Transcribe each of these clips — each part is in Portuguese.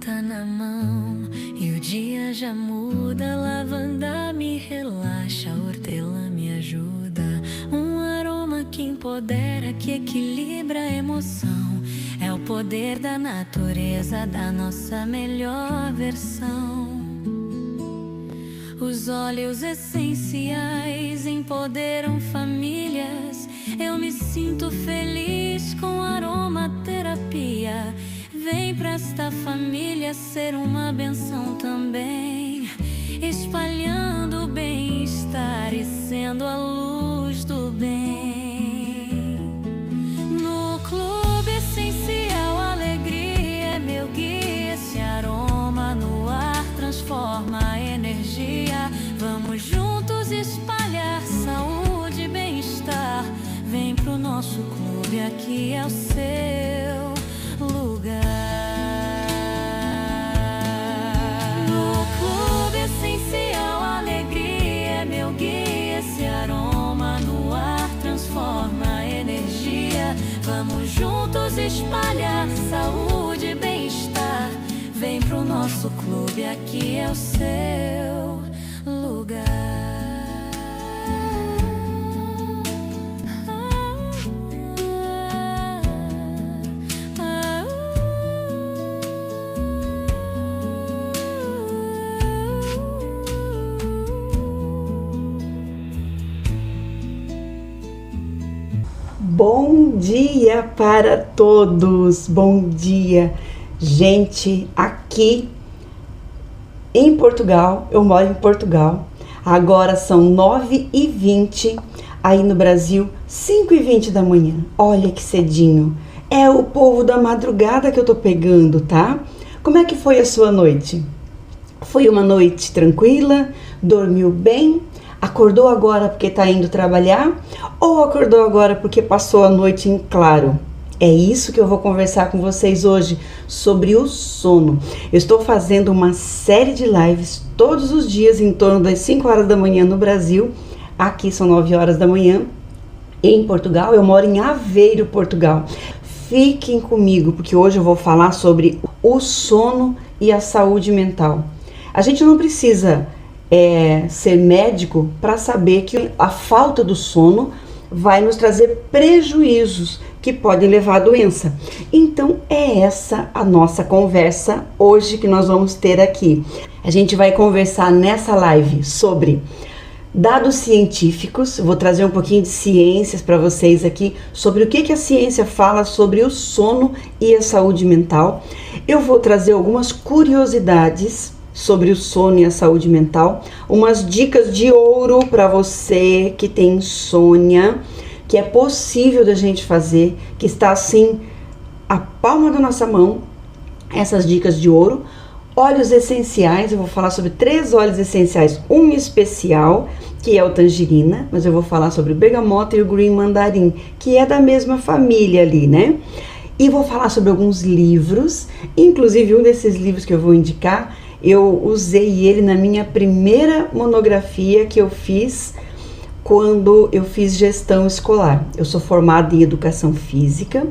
tá na mão e o dia já muda. Lavanda me relaxa, hortelã me ajuda. Um aroma que empodera, que equilibra a emoção. É o poder da natureza, da nossa melhor versão. Os óleos essenciais empoderam famílias. Eu me sinto feliz com aromaterapia. Vem pra esta família ser uma benção também, espalhando o bem-estar e sendo a luz do bem. No Clube Essencial, alegria é meu guia. Esse aroma no ar transforma a energia. Vamos juntos espalhar saúde e bem-estar. Vem pro nosso clube, aqui é o seu lugar. No Clube Essencial, alegria é meu guia. Esse aroma no ar transforma a energia. Vamos juntos espalhar saúde e bem-estar. Vem pro nosso clube, aqui é o seu lugar. Bom dia para todos, bom dia, gente, aqui em Portugal, eu moro em Portugal, agora são 9h20, aí no Brasil 5h20 da manhã, olha que cedinho, é o povo da madrugada que eu tô pegando, tá? Como é que foi a sua noite? Foi uma noite tranquila? Dormiu bem? Acordou agora porque está indo trabalhar ou acordou agora porque passou a noite em claro? É isso que eu vou conversar com vocês hoje sobre o sono. Eu estou fazendo uma série de lives todos os dias em torno das 5 horas da manhã no Brasil. Aqui são 9 horas da manhã. Em Portugal, eu moro em Aveiro, Portugal. Fiquem comigo porque hoje eu vou falar sobre o sono e a saúde mental. A gente não precisa ser médico para saber que a falta do sono vai nos trazer prejuízos que podem levar à doença. Então é essa a nossa conversa hoje que nós vamos ter aqui. A gente vai conversar nessa live sobre dados científicos, vou trazer um pouquinho de ciências para vocês aqui, sobre o que a ciência fala sobre o sono e a saúde mental. Eu vou trazer algumas curiosidades sobre o sono e a saúde mental, umas dicas de ouro para você que tem insônia, que é possível da gente fazer, que está assim, a palma da nossa mão, essas dicas de ouro. Óleos essenciais, eu vou falar sobre 3 óleos essenciais, um especial, que é o tangerina, mas eu vou falar sobre o bergamota e o green mandarim, que é da mesma família ali, né? E vou falar sobre alguns livros, inclusive um desses livros que eu vou indicar, eu usei ele na minha primeira monografia que eu fiz quando eu fiz gestão escolar. Eu sou formada em educação física,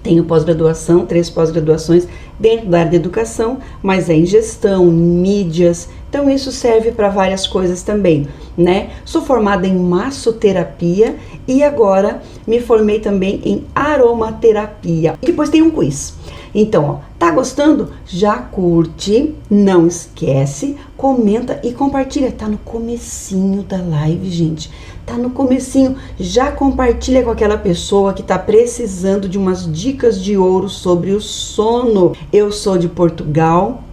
tenho pós-graduação, 3 pós-graduações dentro da área de educação, mas é em gestão, em mídias, então isso serve para várias coisas também, né? Sou formada em massoterapia e agora me formei também em aromaterapia. E depois tem um quiz. Então, ó, tá gostando? Já curte, não esquece, comenta e compartilha. Tá no comecinho da live, gente. Tá no comecinho. Já compartilha com aquela pessoa que tá precisando de umas dicas de ouro sobre o sono. Eu sou de Portugal,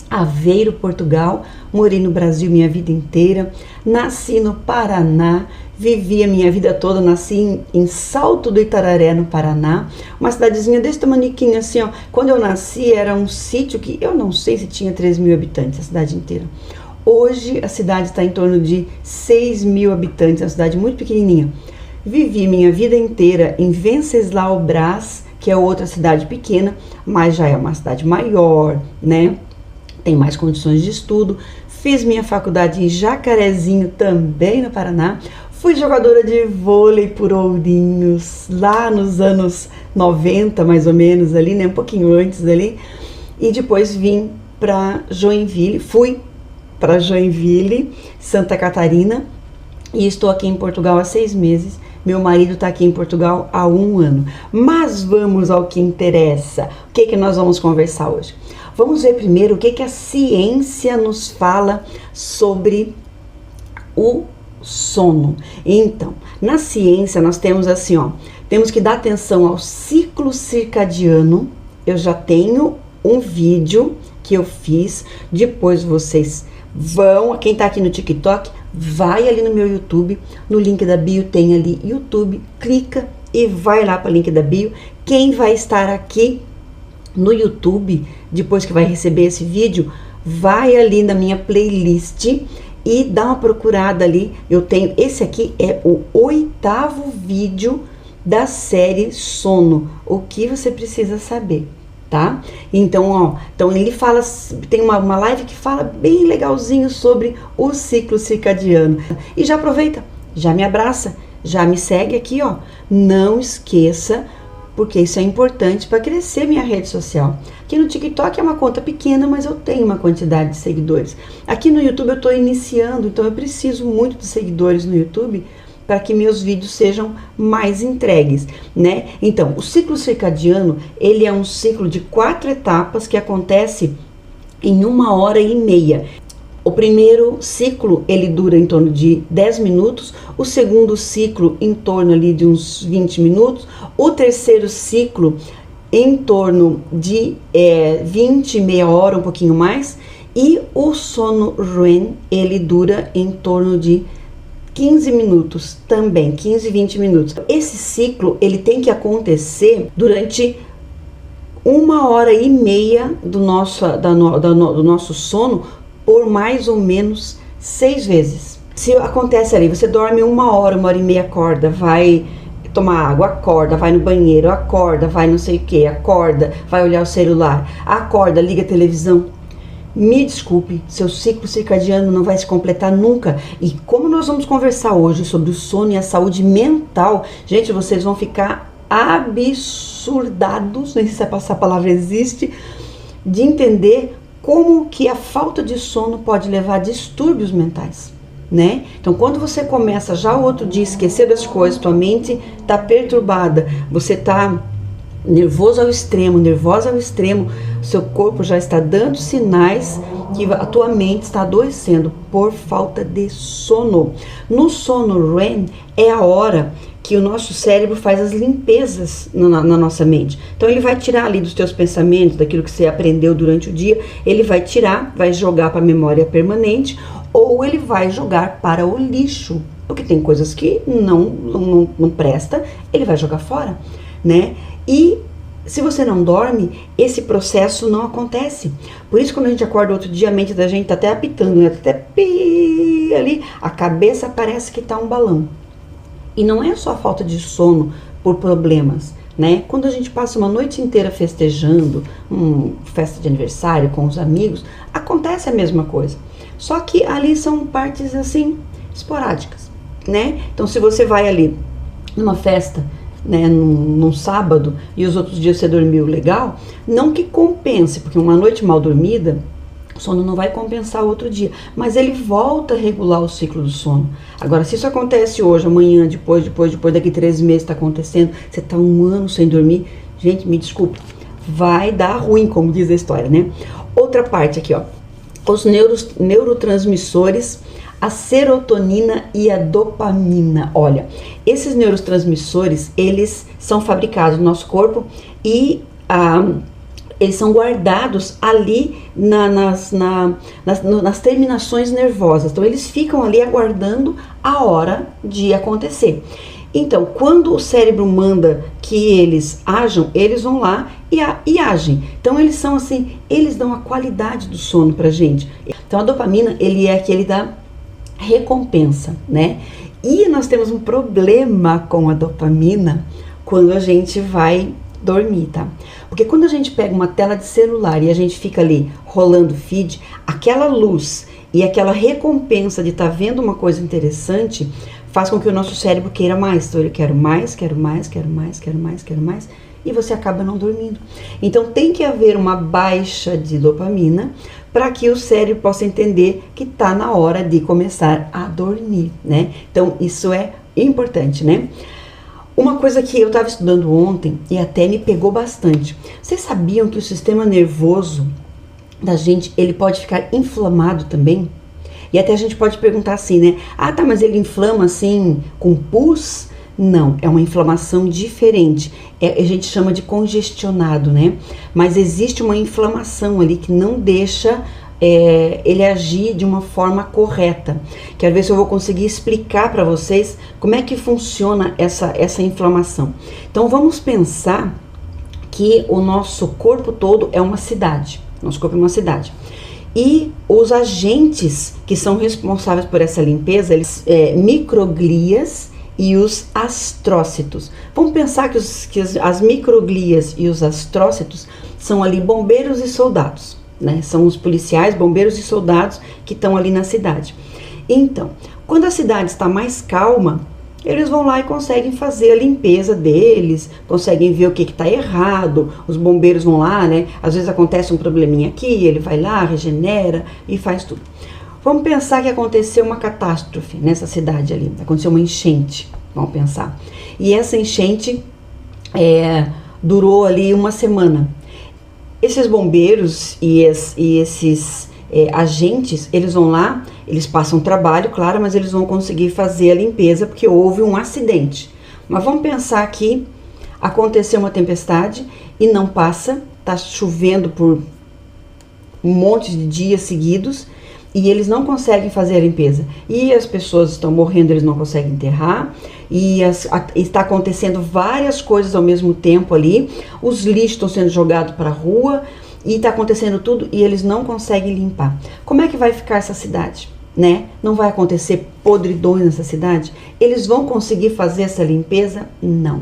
Aveiro, Portugal. Morei no Brasil minha vida inteira. Nasci no Paraná. Vivi a minha vida toda, nasci em Salto do Itararé, no Paraná, uma cidadezinha desse tamaniquinho assim, ó. Quando eu nasci era um sítio que eu não sei se tinha 3.000 habitantes, a cidade inteira. Hoje a cidade está em torno de 6.000 habitantes, é uma cidade muito pequenininha. Vivi minha vida inteira em Venceslau Brás, que é outra cidade pequena, mas já é uma cidade maior, né? Tem mais condições de estudo. Fiz minha faculdade em Jacarezinho, também no Paraná. Fui jogadora de vôlei por Ourinhos, lá nos anos 90, mais ou menos, ali, né? Um pouquinho antes ali. e depois vim para Joinville, fui para Joinville, Santa Catarina, e estou aqui em Portugal há 6 meses. Meu marido está aqui em Portugal há 1 ano. Mas vamos ao que interessa. O que nós vamos conversar hoje? Vamos ver primeiro o que a ciência nos fala sobre o sono. Então, na ciência nós temos assim, ó, temos que dar atenção ao ciclo circadiano. Eu já tenho um vídeo que eu fiz, depois vocês vão, quem tá aqui no TikTok, vai ali no meu YouTube, no link da bio tem ali YouTube, clica e vai lá para o link da bio. Quem vai estar aqui no YouTube, depois que vai receber esse vídeo, vai ali na minha playlist e dá uma procurada ali. Eu tenho, esse aqui é o 8º vídeo da série Sono, o que você precisa saber, tá? Então, ó, então ele fala, tem uma live que fala bem legalzinho sobre o ciclo circadiano. E já aproveita, já me abraça, já me segue aqui, ó. Não esqueça, porque isso é importante para crescer minha rede social. Aqui no TikTok é uma conta pequena, mas eu tenho uma quantidade de seguidores. Aqui no YouTube eu estou iniciando, então eu preciso muito de seguidores no YouTube para que meus vídeos sejam mais entregues, né? Então, o ciclo circadiano, ele é um ciclo de 4 etapas que acontece em 1h30. O primeiro ciclo, ele dura em torno de 10 minutos, o segundo ciclo em torno ali de uns 20 minutos, o terceiro ciclo em torno de 20, meia hora, um pouquinho mais, e o sono REM, ele dura em torno de 15 minutos também, 15, 20 minutos. Esse ciclo, ele tem que acontecer durante 1h30 do nosso sono, por mais ou menos 6 vezes. Se acontece ali, você dorme 1 hora, 1h30, acorda, vai tomar água, acorda, vai no banheiro, acorda, vai não sei o que, acorda, vai olhar o celular, acorda, liga a televisão. Me desculpe, seu ciclo circadiano não vai se completar nunca. E como nós vamos conversar hoje sobre o sono e a saúde mental, gente, vocês vão ficar absurdados, nem sei se essa palavra existe, de entender como que a falta de sono pode levar a distúrbios mentais, né? Então, quando você começa já o outro dia a esquecer das coisas, tua mente tá perturbada, você tá nervosa ao extremo, seu corpo já está dando sinais que a tua mente está adoecendo por falta de sono. No sono REM é a hora que o nosso cérebro faz as limpezas na nossa mente. Então ele vai tirar ali dos teus pensamentos, daquilo que você aprendeu durante o dia, ele vai tirar, vai jogar para a memória permanente, ou ele vai jogar para o lixo, porque tem coisas que não presta, ele vai jogar fora, né? E se você não dorme, esse processo não acontece. Por isso, quando a gente acorda outro dia, a mente da gente tá até apitando, né? Até pi ali, a cabeça parece que tá um balão. E não é só falta de sono por problemas, né? Quando a gente passa uma noite inteira festejando, festa de aniversário com os amigos, acontece a mesma coisa. Só que ali são partes assim, esporádicas, né? Então, se você vai ali numa festa, né, num sábado, e os outros dias você dormiu legal, não que compense, porque uma noite mal dormida, o sono não vai compensar o outro dia, mas ele volta a regular o ciclo do sono. Agora, se isso acontece hoje, amanhã, depois, daqui 3 meses está acontecendo, você está 1 ano sem dormir, gente, me desculpe, vai dar ruim, como diz a história, né? Outra parte aqui, ó, os neurotransmissores, a serotonina e a dopamina. Olha, esses neurotransmissores, eles são fabricados no nosso corpo e eles são guardados ali nas terminações nervosas. Então, eles ficam ali aguardando a hora de acontecer. Então, quando o cérebro manda que eles ajam, eles vão lá e agem. Então, eles são assim, eles dão a qualidade do sono pra gente. Então, a dopamina, ele é aquele da recompensa, né? E nós temos um problema com a dopamina quando a gente vai dormir, tá? Porque quando a gente pega uma tela de celular e a gente fica ali rolando feed, aquela luz e aquela recompensa de estar vendo uma coisa interessante faz com que o nosso cérebro queira mais. Então ele quer mais, quero mais, quero mais, quero mais, quero mais, e você acaba não dormindo. Então tem que haver uma baixa de dopamina para que o cérebro possa entender que está na hora de começar a dormir, né? Então isso é importante, né? Uma coisa que eu estava estudando ontem e até me pegou bastante. Vocês sabiam que o sistema nervoso da gente, ele pode ficar inflamado também? E até a gente pode perguntar assim, né? Ah, tá, mas ele inflama assim com pus? Não, é uma inflamação diferente. A gente chama de congestionado, né? Mas existe uma inflamação ali que não deixa ele agir de uma forma correta. Quero ver se eu vou conseguir explicar para vocês como é que funciona essa inflamação. Então vamos pensar que o nosso corpo todo é uma cidade. Nosso corpo é uma cidade. E os agentes que são responsáveis por essa limpeza, eles microglias e os astrócitos. Vamos pensar que as microglias e os astrócitos são ali bombeiros e soldados, né? São os policiais, bombeiros e soldados que estão ali na cidade. Então, quando a cidade está mais calma, eles vão lá e conseguem fazer a limpeza deles, conseguem ver o que está errado, os bombeiros vão lá, né? Às vezes acontece um probleminha aqui, ele vai lá, regenera e faz tudo. Vamos pensar que aconteceu uma catástrofe nessa cidade ali, aconteceu uma enchente, vamos pensar. E essa enchente durou ali uma semana. Esses bombeiros e esses agentes, eles vão lá, eles passam trabalho, claro, mas eles vão conseguir fazer a limpeza porque houve um acidente. Mas vamos pensar que aconteceu uma tempestade e não passa, tá chovendo por um monte de dias seguidos e eles não conseguem fazer a limpeza. E as pessoas estão morrendo, eles não conseguem enterrar e está acontecendo várias coisas ao mesmo tempo ali, os lixos estão sendo jogados para a rua, e está acontecendo tudo e eles não conseguem limpar. Como é que vai ficar essa cidade, né? Não vai acontecer podridões nessa cidade? Eles vão conseguir fazer essa limpeza? Não.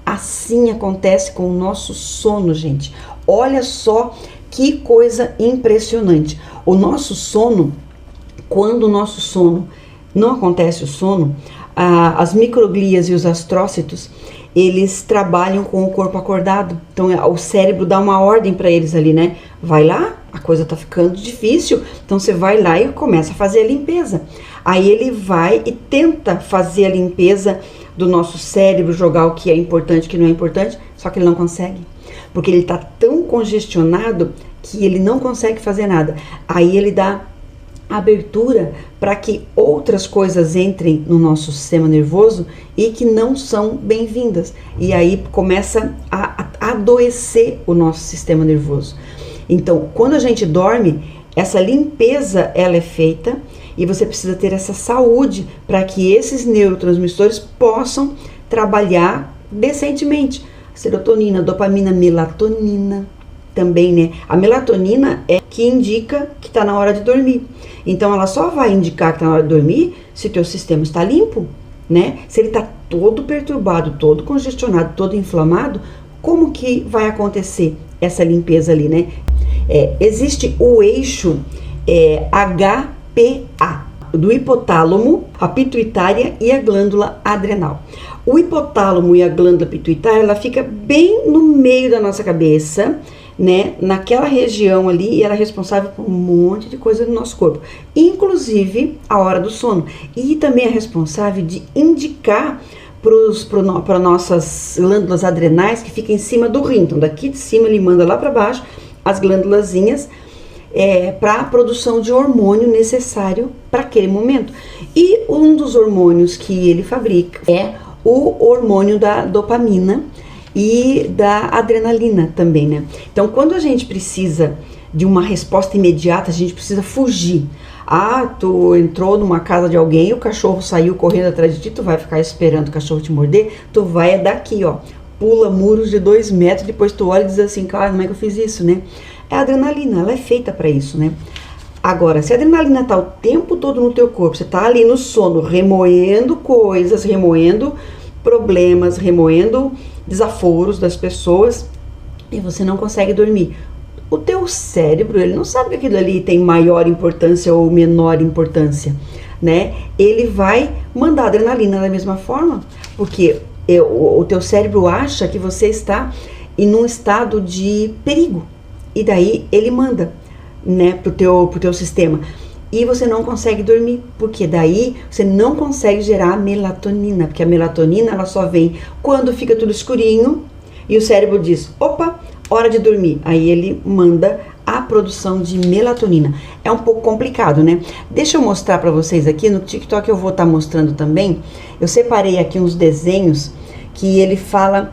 Assim acontece com o nosso sono, gente. Olha só que coisa impressionante. O nosso sono, quando o nosso sono não acontece o sono, as microglias e os astrócitos, eles trabalham com o corpo acordado. Então o cérebro dá uma ordem para eles ali, né? Vai lá, a coisa tá ficando difícil. Então você vai lá e começa a fazer a limpeza. Aí ele vai e tenta fazer a limpeza do nosso cérebro, jogar o que é importante, o que não é importante, só que ele não consegue. Porque ele tá tão congestionado que ele não consegue fazer nada. Aí ele dá abertura para que outras coisas entrem no nosso sistema nervoso e que não são bem-vindas. E aí começa a adoecer o nosso sistema nervoso. Então, quando a gente dorme, essa limpeza ela é feita e você precisa ter essa saúde para que esses neurotransmissores possam trabalhar decentemente. Serotonina, dopamina, melatonina também, né? A melatonina é que indica que está na hora de dormir. Então ela só vai indicar que está na hora de dormir se o teu sistema está limpo, né? Se ele está todo perturbado, todo congestionado, todo inflamado, como que vai acontecer essa limpeza ali, né? Existe o eixo HPA, do hipotálamo, a pituitária e a glândula adrenal. O hipotálamo e a glândula pituitária, ela fica bem no meio da nossa cabeça, né, naquela região ali, e ela é responsável por um monte de coisa no nosso corpo, inclusive a hora do sono, e também é responsável de indicar para nossas glândulas adrenais que ficam em cima do rim. Então daqui de cima ele manda lá para baixo as glândulazinhas para a produção de hormônio necessário para aquele momento. E um dos hormônios que ele fabrica é o hormônio da dopamina e da adrenalina também, né? Então, quando a gente precisa de uma resposta imediata, a gente precisa fugir. Ah, tu entrou numa casa de alguém, o cachorro saiu correndo atrás de ti, tu vai ficar esperando o cachorro te morder, tu vai daqui, ó, pula muros de 2 metros, depois tu olha e diz assim, cara, como é que eu fiz isso, né? É a adrenalina, ela é feita para isso, né? Agora, se a adrenalina tá o tempo todo no teu corpo, você tá ali no sono, remoendo coisas, remoendo problemas, remoendo desaforos das pessoas, e você não consegue dormir. O teu cérebro, ele não sabe que aquilo ali tem maior importância ou menor importância, né? Ele vai mandar adrenalina da mesma forma, porque o teu cérebro acha que você está em um estado de perigo, e daí ele manda, né, pro teu sistema. E você não consegue dormir, porque daí você não consegue gerar melatonina, porque a melatonina ela só vem quando fica tudo escurinho e o cérebro diz, opa, hora de dormir. Aí ele manda a produção de melatonina. É um pouco complicado, né? Deixa eu mostrar para vocês aqui, no TikTok eu vou estar mostrando também. Eu separei aqui uns desenhos que ele fala,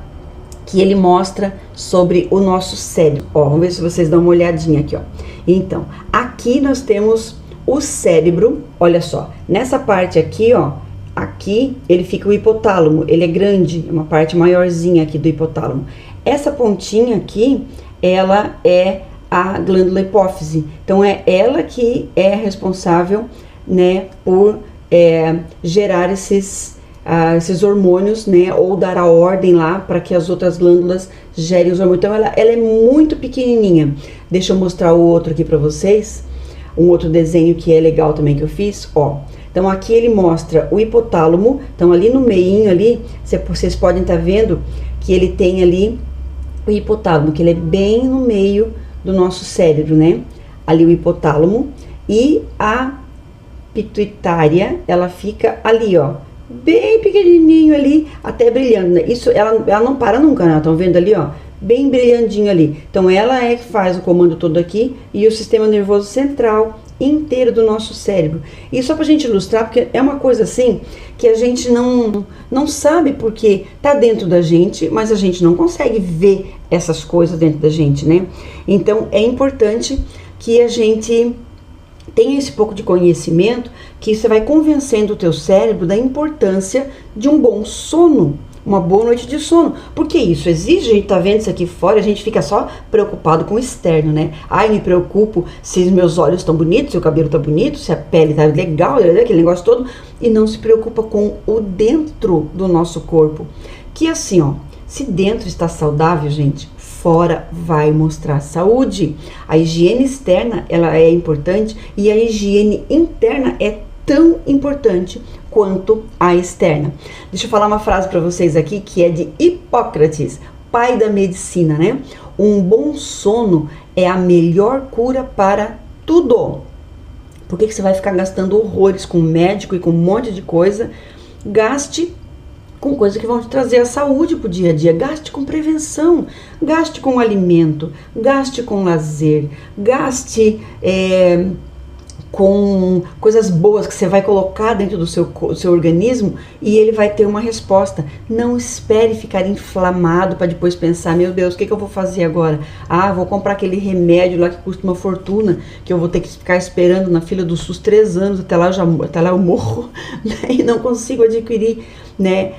que ele mostra sobre o nosso cérebro. Ó, vamos ver se vocês dão uma olhadinha aqui, ó. Então, aqui nós temos o cérebro, olha só, nessa parte aqui, ó, aqui ele fica o hipotálamo, ele é grande, é uma parte maiorzinha aqui do hipotálamo. Essa pontinha aqui, ela é a glândula hipófise, então é ela que é responsável, né, por gerar esses hormônios, né, ou dar a ordem lá para que as outras glândulas gerem os hormônios. Então ela é muito pequenininha. Deixa eu mostrar o outro aqui para vocês. Um outro desenho que é legal também que eu fiz, ó. Então aqui ele mostra o hipotálamo. Então ali no meinho ali, vocês podem estar vendo que ele tem ali o hipotálamo, que ele é bem no meio do nosso cérebro, né? Ali o hipotálamo, e a pituitária, ela fica ali, ó, bem pequenininho ali, até brilhando, né? Isso, ela não para nunca, né? Estão vendo ali, ó, bem brilhandinho ali. Então ela é que faz o comando todo aqui, e o sistema nervoso central inteiro do nosso cérebro. E só pra gente ilustrar, porque é uma coisa assim que a gente não sabe, porque tá dentro da gente, mas a gente não consegue ver essas coisas dentro da gente, né? Então é importante que a gente tenha esse pouco de conhecimento, que você vai convencendo o teu cérebro da importância de um bom sono, uma boa noite de sono. Porque isso exige, a gente tá vendo isso aqui fora, a gente fica só preocupado com o externo, né? Ai, me preocupo se os meus olhos estão bonitos, se o cabelo tá bonito, se a pele tá legal, aquele negócio todo, e não se preocupa com o dentro do nosso corpo. Que assim, ó, se dentro está saudável, gente, fora vai mostrar saúde. A higiene externa, ela é importante, e a higiene interna é tão importante quanto a externa. Deixa eu falar uma frase para vocês aqui que é de Hipócrates, pai da medicina, né? Um bom sono é a melhor cura para tudo. Por que você vai ficar gastando horrores com médico e com um monte de coisa? Gaste com coisas que vão te trazer a saúde pro dia a dia. Gaste com prevenção, gaste com alimento, gaste com lazer, gaste com coisas boas que você vai colocar dentro do seu organismo, e ele vai ter uma resposta. Não espere ficar inflamado para depois pensar, meu Deus, o que eu vou fazer agora? Ah, vou comprar aquele remédio lá que custa uma fortuna, que eu vou ter que ficar esperando na fila do SUS 3 anos, até lá eu morro, né? E não consigo adquirir, né,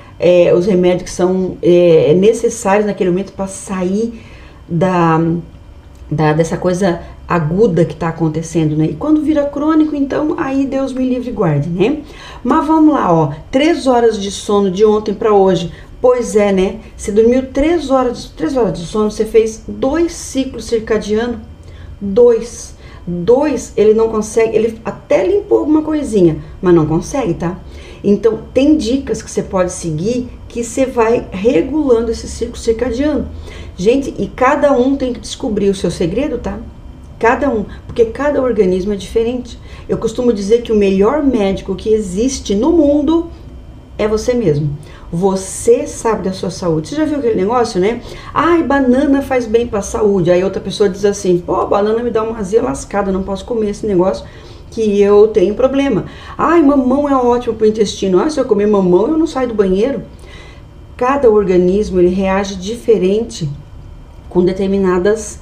os remédios que são necessários naquele momento para sair dessa coisa aguda que está acontecendo, né? E quando vira crônico, então, aí Deus me livre e guarde, né? Mas vamos lá, ó, 3 horas de sono de ontem para hoje. Pois é, né? Você dormiu 3 horas de sono, você fez 2 ciclos circadianos, 2, ele não consegue, ele até limpou alguma coisinha, mas não consegue, tá? Então, tem dicas que você pode seguir que você vai regulando esse ciclo circadiano. Gente, e cada um tem que descobrir o seu segredo, tá? Cada um, porque cada organismo é diferente. Eu costumo dizer que o melhor médico que existe no mundo é você mesmo. Você sabe da sua saúde. Você já viu aquele negócio, né? Ai, banana faz bem para a saúde. Aí outra pessoa diz assim, pô, banana me dá uma azia lascada, não posso comer esse negócio que eu tenho problema. Ai, mamão é ótimo para o intestino. Ah, se eu comer mamão eu não saio do banheiro. Cada organismo ele reage diferente com determinadas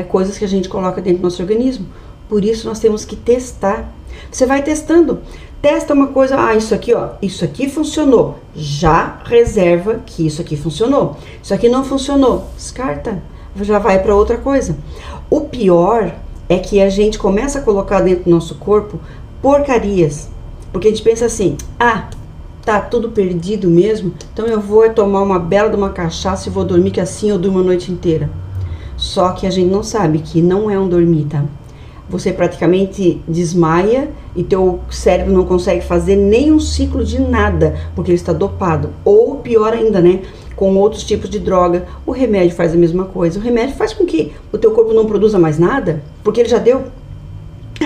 coisas que a gente coloca dentro do nosso organismo. Por isso nós temos que testar. Você vai testando. Testa uma coisa, isso aqui, ó, isso aqui funcionou. Já reserva que isso aqui funcionou. Isso aqui não funcionou, descarta. Já vai para outra coisa. O pior é que a gente começa a colocar dentro do nosso corpo porcarias. Porque a gente pensa assim, tá tudo perdido mesmo, então eu vou tomar uma bela de uma cachaça e vou dormir, que assim eu durmo a noite inteira. Só que a gente não sabe que não é um dormir, tá? Você praticamente desmaia e teu cérebro não consegue fazer nenhum ciclo de nada, porque ele está dopado. Ou pior ainda, né? Com outros tipos de droga, o remédio faz a mesma coisa. O remédio faz com que o teu corpo não produza mais nada, porque ele já deu.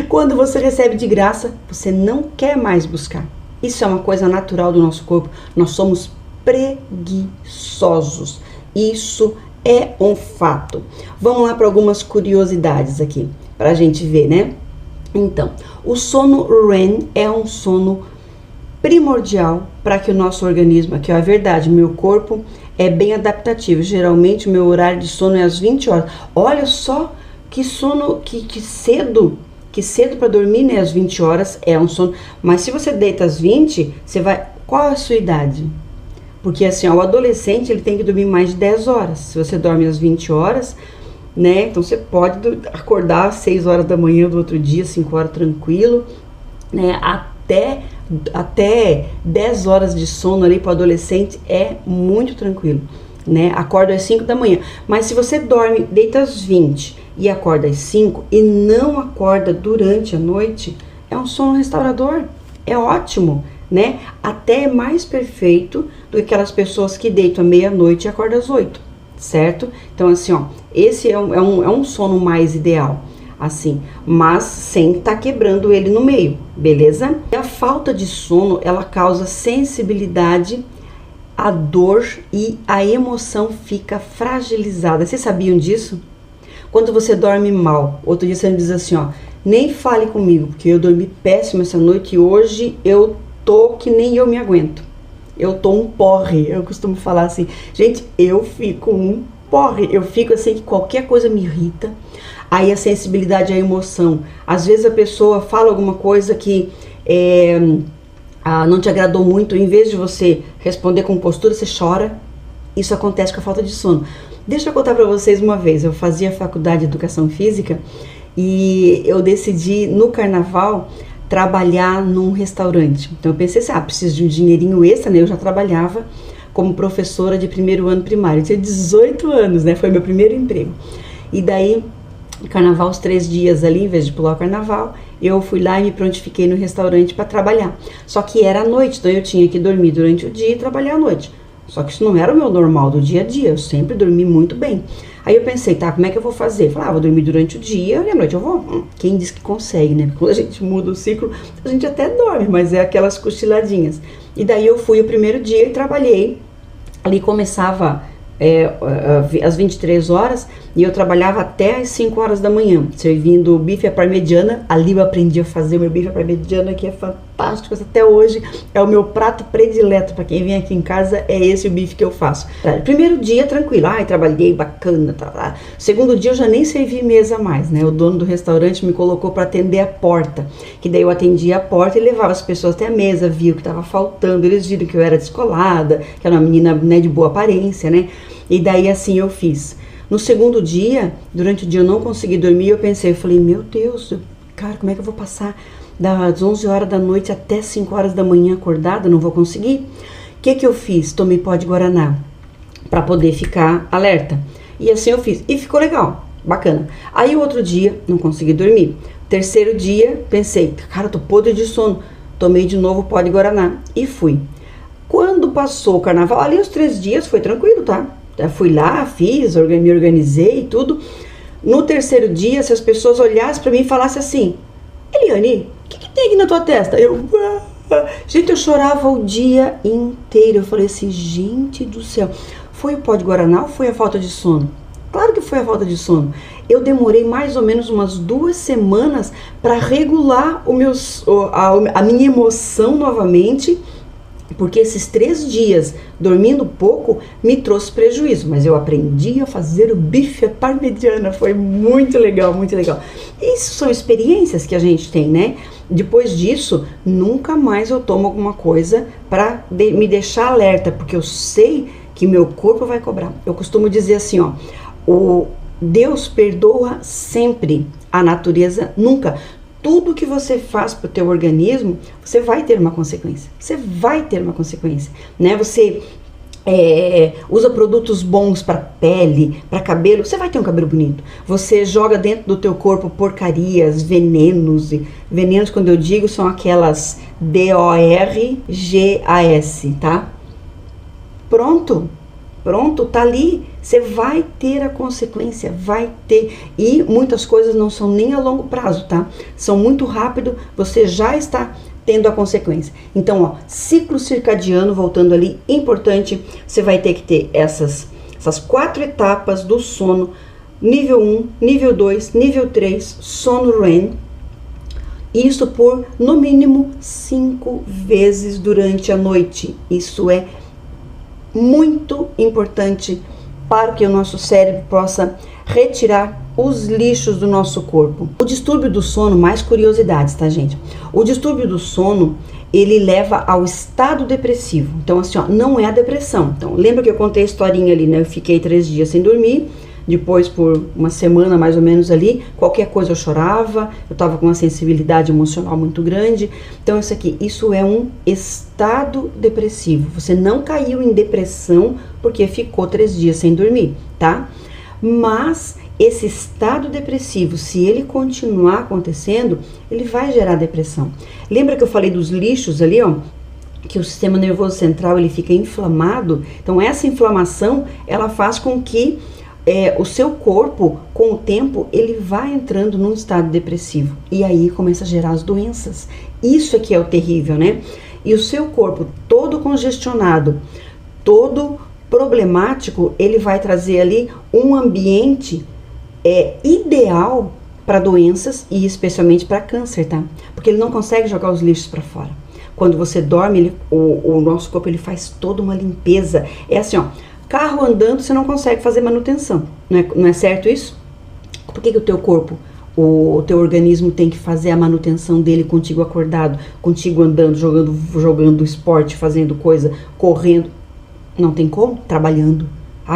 Quando você recebe de graça, você não quer mais buscar. Isso é uma coisa natural do nosso corpo. Nós somos preguiçosos. Isso é um fato. Vamos lá para algumas curiosidades aqui, para a gente ver, né? Então, o sono REM é um sono primordial para que o nosso organismo, aqui é a verdade, meu corpo é bem adaptativo. Geralmente o meu horário de sono é às 20 horas. Olha só que sono, que cedo para dormir, né? Às 20 horas é um sono. Mas se você deita às 20, você vai... Qual é a sua idade? Porque assim, ó, o adolescente ele tem que dormir mais de 10 horas. Se você dorme às 20 horas, né? Então você pode acordar às 6 horas da manhã do outro dia, 5 horas tranquilo, né? Até 10 horas de sono ali para o adolescente é muito tranquilo, né? Acorda às 5 da manhã. Mas se você dorme, deita às 20 e acorda às 5 e não acorda durante a noite, é um sono restaurador, é ótimo, né? Até é mais perfeito do que aquelas pessoas que deitam à meia-noite e acordam às 8, certo? Então assim, ó, esse é um sono mais ideal, assim, mas sem estar quebrando ele no meio, beleza? E a falta de sono, ela causa sensibilidade à dor e a emoção fica fragilizada. Vocês sabiam disso? Quando você dorme mal, outro dia você me diz assim, ó, nem fale comigo, porque eu dormi péssimo essa noite e hoje eu tô que nem eu me aguento. Eu tô um porre, eu costumo falar assim, gente, eu fico um porre, eu fico assim que qualquer coisa me irrita. Aí a sensibilidade à emoção, às vezes a pessoa fala alguma coisa que não te agradou muito, em vez de você responder com postura, você chora. Isso acontece com a falta de sono. Deixa eu contar para vocês uma vez, eu fazia faculdade de educação física e eu decidi no carnaval trabalhar num restaurante. Então eu pensei assim, preciso de um dinheirinho extra, né? Eu já trabalhava como professora de primeiro ano primário, eu tinha 18 anos, né? Foi meu primeiro emprego. E daí, carnaval, os 3 dias ali, em vez de pular o carnaval, eu fui lá e me prontifiquei no restaurante para trabalhar. Só que era à noite, então eu tinha que dormir durante o dia e trabalhar à noite. Só que isso não era o meu normal do dia a dia, eu sempre dormi muito bem. Aí eu pensei, tá, como é que eu vou fazer? Falei, vou dormir durante o dia e à noite eu vou. Quem diz que consegue, né? Porque quando a gente muda o ciclo, a gente até dorme, mas é aquelas cochiladinhas. E daí eu fui o primeiro dia e trabalhei. Ali começava às 23 horas e eu trabalhava até às 5 horas da manhã, servindo bife à parmegiana. Ali eu aprendi a fazer o meu bife à parmegiana, que é fantástico, até hoje é o meu prato predileto. Para quem vem aqui em casa, é esse o bife que eu faço. Primeiro dia tranquilo, trabalhei bacana, tá. Segundo dia eu já nem servi mesa mais, né? O dono do restaurante me colocou para atender a porta, que daí eu atendia a porta e levava as pessoas até a mesa, via o que estava faltando, eles viram que eu era descolada, que era uma menina, né, de boa aparência, né? E daí assim eu fiz. No segundo dia, durante o dia eu não consegui dormir, eu falei, meu Deus, cara, como é que eu vou passar das 11 horas da noite até 5 horas da manhã acordada? Não vou conseguir. O que eu fiz? Tomei pó de guaraná para poder ficar alerta. E assim eu fiz. E ficou legal, bacana. Aí o outro dia, não consegui dormir. Terceiro dia, pensei, cara, eu tô podre de sono. Tomei de novo pó de guaraná e fui. Quando passou o carnaval, ali os 3 dias foi tranquilo, tá? Eu fui lá, fiz, me organizei e tudo. No terceiro dia, se as pessoas olhassem para mim e falassem assim, Eliane, o que tem aqui na tua testa? Gente, eu chorava o dia inteiro. Eu falei assim, gente do céu, foi o pó de guaraná ou foi a falta de sono? Claro que foi a falta de sono. Eu demorei mais ou menos umas 2 semanas para regular a minha emoção novamente, porque esses 3 dias dormindo pouco me trouxe prejuízo, mas eu aprendi a fazer o bife à parmegiana, foi muito legal, muito legal. Isso são experiências que a gente tem, né? Depois disso, nunca mais eu tomo alguma coisa para me deixar alerta, porque eu sei que meu corpo vai cobrar. Eu costumo dizer assim, ó, o Deus perdoa sempre, a natureza nunca. Tudo que você faz para o teu organismo, você vai ter uma consequência. Você vai ter uma consequência, né? Você usa produtos bons para pele, para cabelo, você vai ter um cabelo bonito. Você joga dentro do teu corpo porcarias, venenos. E venenos, quando eu digo, são aquelas DORGAS, tá? Pronto, tá ali. Você vai ter a consequência, vai ter. E muitas coisas não são nem a longo prazo, tá? São muito rápido, você já está tendo a consequência. Então, ó, ciclo circadiano, voltando ali, importante, você vai ter que ter essas 4 etapas do sono, nível 1, nível 2, nível 3, sono REM, isso por, no mínimo, 5 vezes durante a noite. Isso é muito importante para que o nosso cérebro possa retirar os lixos do nosso corpo. O distúrbio do sono, mais curiosidades, tá, gente? O distúrbio do sono, ele leva ao estado depressivo. Então, assim, ó, não é a depressão. Então, lembra que eu contei a historinha ali, né? Eu fiquei 3 dias sem dormir, depois por uma semana mais ou menos ali, qualquer coisa eu chorava, eu tava com uma sensibilidade emocional muito grande. Então, isso é um estado depressivo. Você não caiu em depressão porque ficou 3 dias sem dormir, tá? Mas esse estado depressivo, se ele continuar acontecendo, ele vai gerar depressão. Lembra que eu falei dos lixos ali, ó? Que o sistema nervoso central, ele fica inflamado. Então, essa inflamação, ela faz com que o seu corpo, com o tempo, ele vai entrando num estado depressivo. E aí começa a gerar as doenças. Isso é que é o terrível, né? E o seu corpo todo congestionado, todo problemático, ele vai trazer ali um ambiente ideal para doenças e especialmente para câncer, tá? Porque ele não consegue jogar os lixos para fora. Quando você dorme, o nosso corpo, ele faz toda uma limpeza. É assim, ó, carro andando, você não consegue fazer manutenção, não é certo isso? Por que o teu corpo, o teu organismo tem que fazer a manutenção dele contigo acordado, contigo andando, jogando esporte, fazendo coisa, correndo? Não tem como? Trabalhando.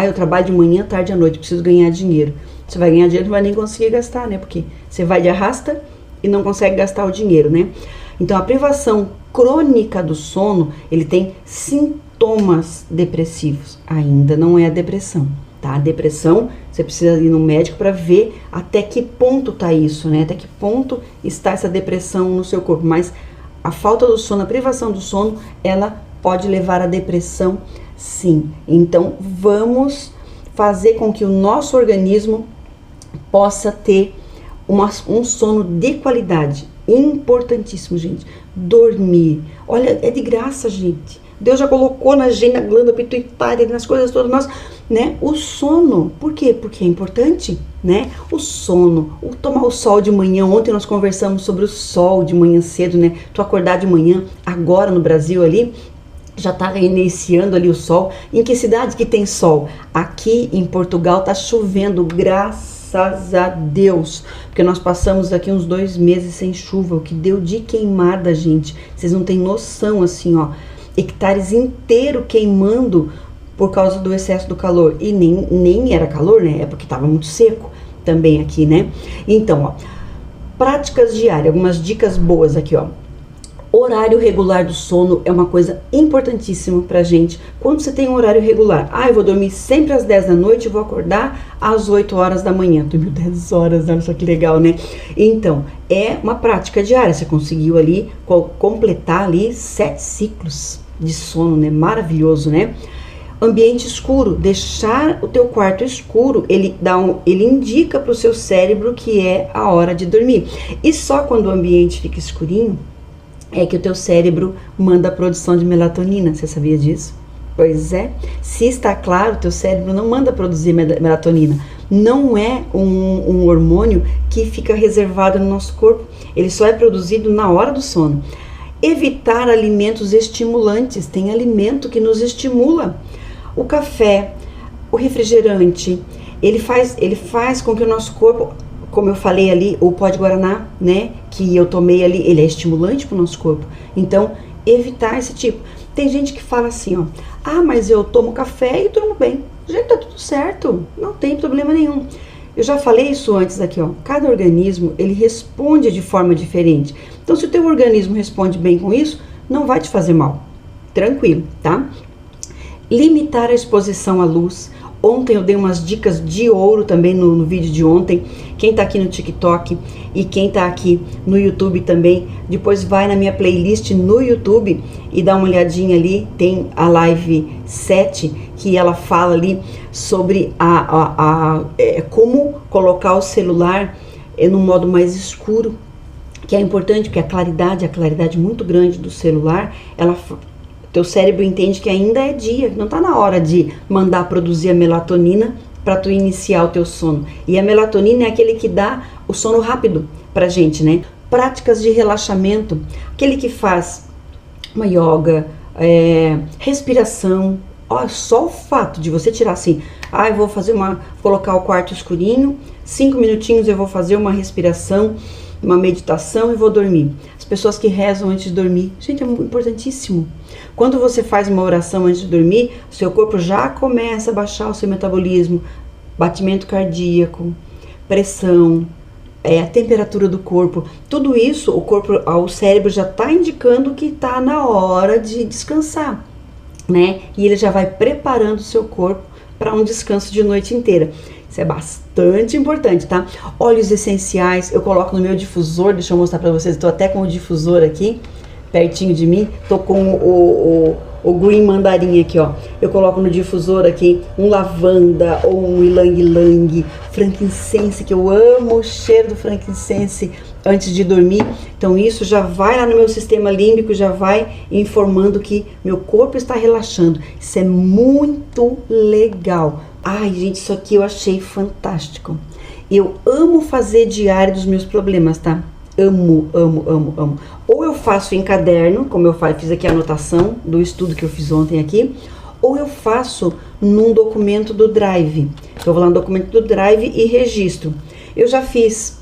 Eu trabalho de manhã, tarde à noite, preciso ganhar dinheiro. Você vai ganhar dinheiro, não vai nem conseguir gastar, né? Porque você vai de arrasta e não consegue gastar o dinheiro, né? Então, a privação crônica do sono, ele tem sintomas depressivos. Ainda não é a depressão, tá? A depressão, você precisa ir no médico para ver até que ponto tá isso, né? Até que ponto está essa depressão no seu corpo. Mas a falta do sono, a privação do sono, ela pode levar à depressão, sim. Então, vamos fazer com que o nosso organismo possa ter um sono de qualidade. Importantíssimo, gente. Dormir. Olha, é de graça, gente. Deus já colocou na gente, na glândula pituitária, nas coisas todas nossas, né? O sono. Por quê? Porque é importante, né? O sono, tomar o sol de manhã. Ontem nós conversamos sobre o sol de manhã cedo, né? Tu acordar de manhã, agora no Brasil ali, já tá iniciando ali o sol. Em que cidade que tem sol? Aqui em Portugal tá chovendo, graças a Deus, porque nós passamos aqui uns 2 meses sem chuva, o que deu de queimada, gente. Vocês não têm noção, assim, ó, hectares inteiro queimando por causa do excesso do calor. E nem era calor, né? É porque tava muito seco também aqui, né? Então, ó, práticas diárias, algumas dicas boas aqui, ó. Horário regular do sono é uma coisa importantíssima pra gente. Quando você tem um horário regular, eu vou dormir sempre às 10 da noite e vou acordar às 8 horas da manhã. Dormiu 10 horas, olha só que legal, né? Então, é uma prática diária. Você conseguiu ali completar ali 7 ciclos de sono, né? Maravilhoso, né? Ambiente escuro, deixar o teu quarto escuro, ele indica pro seu cérebro que é a hora de dormir. E só quando o ambiente fica escurinho, é que o teu cérebro manda a produção de melatonina. Você sabia disso? Pois é. Se está claro, o teu cérebro não manda produzir melatonina. Não é um hormônio que fica reservado no nosso corpo. Ele só é produzido na hora do sono. Evitar alimentos estimulantes. Tem alimento que nos estimula. O café, o refrigerante, ele faz com que o nosso corpo... Como eu falei ali, o pó de guaraná, né, que eu tomei ali, ele é estimulante para o nosso corpo. Então, evitar esse tipo. Tem gente que fala assim, ó, mas eu tomo café e durmo bem. Gente, tá tudo certo, não tem problema nenhum. Eu já falei isso antes aqui, ó. Cada organismo, ele responde de forma diferente. Então, se o teu organismo responde bem com isso, não vai te fazer mal. Tranquilo, tá? limitar a exposição à luz. Ontem eu dei umas dicas de ouro também no vídeo de ontem. Quem tá aqui no TikTok e quem tá aqui no YouTube também, depois vai na minha playlist no YouTube e dá uma olhadinha ali. Tem a live 7, que ela fala ali sobre como colocar o celular no modo mais escuro, que é importante, porque a claridade muito grande do celular, teu cérebro entende que ainda é dia, não está na hora de mandar produzir a melatonina para tu iniciar o teu sono. E a melatonina é aquele que dá o sono rápido pra gente, né? Práticas de relaxamento, aquele que faz uma yoga, respiração. Ó, só o fato de você tirar assim, eu vou colocar o quarto escurinho, 5 minutinhos eu vou fazer uma respiração, uma meditação e vou dormir. As pessoas que rezam antes de dormir, gente, é importantíssimo. Quando você faz uma oração antes de dormir, o seu corpo já começa a baixar o seu metabolismo, batimento cardíaco, pressão, a temperatura do corpo. Tudo isso, o cérebro já está indicando que está na hora de descansar, né? E ele já vai preparando o seu corpo para um descanso de noite inteira. Isso é bastante importante, tá? Óleos essenciais, eu coloco no meu difusor, deixa eu mostrar pra vocês, estou até com o difusor aqui, pertinho de mim, tô com o green mandarim aqui, ó. Eu coloco no difusor aqui um lavanda ou um ylang-ylang, frankincense, que eu amo o cheiro do frankincense antes de dormir. Então isso já vai lá no meu sistema límbico, já vai informando que meu corpo está relaxando. Isso é muito legal. Ai, gente, isso aqui eu achei fantástico. Eu amo fazer diário dos meus problemas, tá? Amo, amo, amo, amo. Ou eu faço em caderno, como eu fiz aqui a anotação do estudo que eu fiz ontem aqui, ou eu faço num documento do Drive. Eu vou lá no documento do Drive e registro. Eu já fiz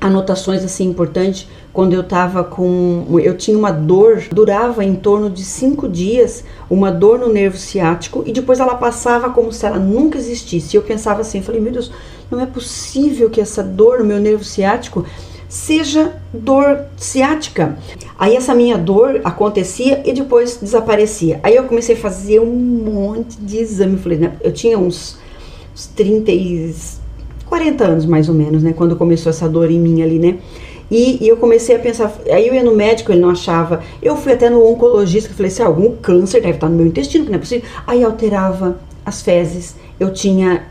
anotações assim importantes quando eu tinha uma dor, durava em torno de 5 dias, uma dor no nervo ciático, e depois ela passava como se ela nunca existisse. E eu pensava assim, falei, meu Deus, não é possível que essa dor no meu nervo ciático seja dor ciática. Aí essa minha dor acontecia e depois desaparecia. Aí eu comecei a fazer um monte de exame. Falei, né? Eu tinha uns 40 anos mais ou menos, né? Quando começou essa dor em mim ali, né? E eu comecei a pensar, aí eu ia no médico, ele não achava. Eu fui até no oncologista, que falei assim, algum câncer deve estar no meu intestino, que não é possível. Aí alterava as fezes. Eu tinha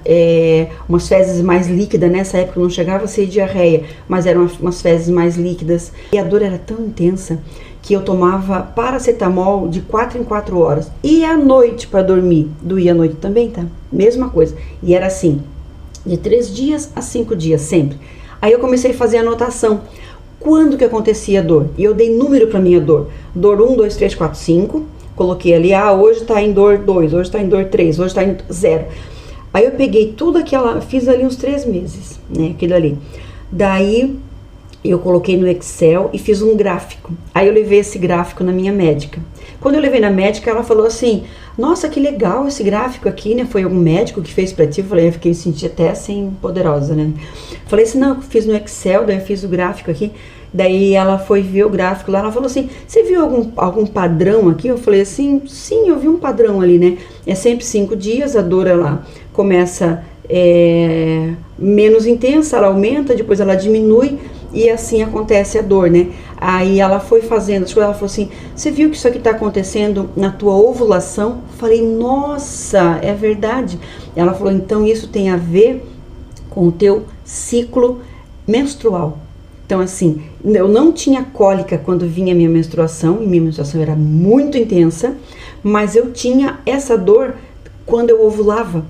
umas fezes mais líquidas, nessa época não chegava a ser diarreia, mas eram umas fezes mais líquidas. E a dor era tão intensa que eu tomava paracetamol de 4 em 4 horas. E à noite para dormir, doía à noite também, tá? Mesma coisa. E era assim, de 3 dias a 5 dias, sempre. Aí eu comecei a fazer anotação. Quando que acontecia a dor? E eu dei número para minha dor. Dor 1, 2, 3, 4, 5. Coloquei ali, hoje tá em dor 2, hoje tá em dor 3, hoje tá em 0. Aí eu peguei tudo aquela, fiz ali uns 3 meses, né, aquilo ali. Daí eu coloquei no Excel e fiz um gráfico. Aí eu levei esse gráfico na minha médica. Quando eu levei na médica, ela falou assim, nossa, que legal esse gráfico aqui, né? Foi um médico que fez pra ti. Eu falei, eu me senti até assim, poderosa, né? Falei assim, não, eu fiz no Excel, daí eu fiz o gráfico aqui. Daí ela foi ver o gráfico lá, ela falou assim, você viu algum padrão aqui? Eu falei assim, sim, eu vi um padrão ali, né? É sempre 5 dias, a dor ela começa menos intensa, ela aumenta, depois ela diminui e assim acontece a dor, né? Aí ela foi fazendo as coisas, ela falou assim, você viu que isso aqui tá acontecendo na tua ovulação? Eu falei, nossa, é verdade. Ela falou, então isso tem a ver com o teu ciclo menstrual. Então assim, eu não tinha cólica quando vinha a minha menstruação, e minha menstruação era muito intensa, mas eu tinha essa dor quando eu ovulava.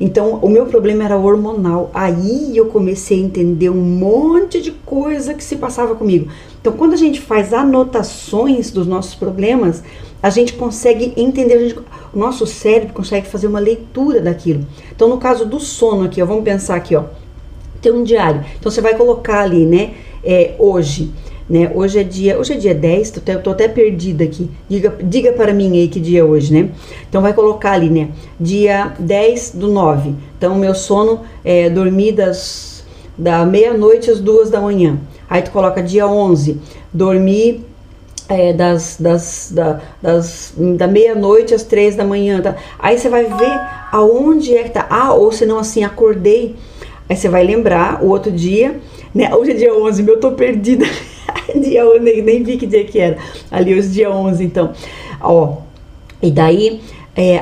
Então o meu problema era hormonal. Aí eu comecei a entender um monte de coisa que se passava comigo. Então quando a gente faz anotações dos nossos problemas, a gente consegue entender, o nosso cérebro consegue fazer uma leitura daquilo. Então no caso do sono aqui, ó, vamos pensar aqui, ó, tem um diário. Então você vai colocar ali, né? Hoje, né? Hoje é dia 10, tô até perdida aqui. Diga para mim aí que dia é hoje, né? Então vai colocar ali, né? Dia 10/9. Então meu sono dormi da meia-noite às 2 da manhã. Aí tu coloca dia 11, dormi da meia-noite às 3 da manhã, tá? Aí você vai ver aonde é que tá. Ah, ou se não, assim, acordei. Aí você vai lembrar o outro dia, né? Hoje é dia 11, eu tô perdida. Dia 11, nem vi que dia que era. Ali, os dia 11, então. Ó, e daí,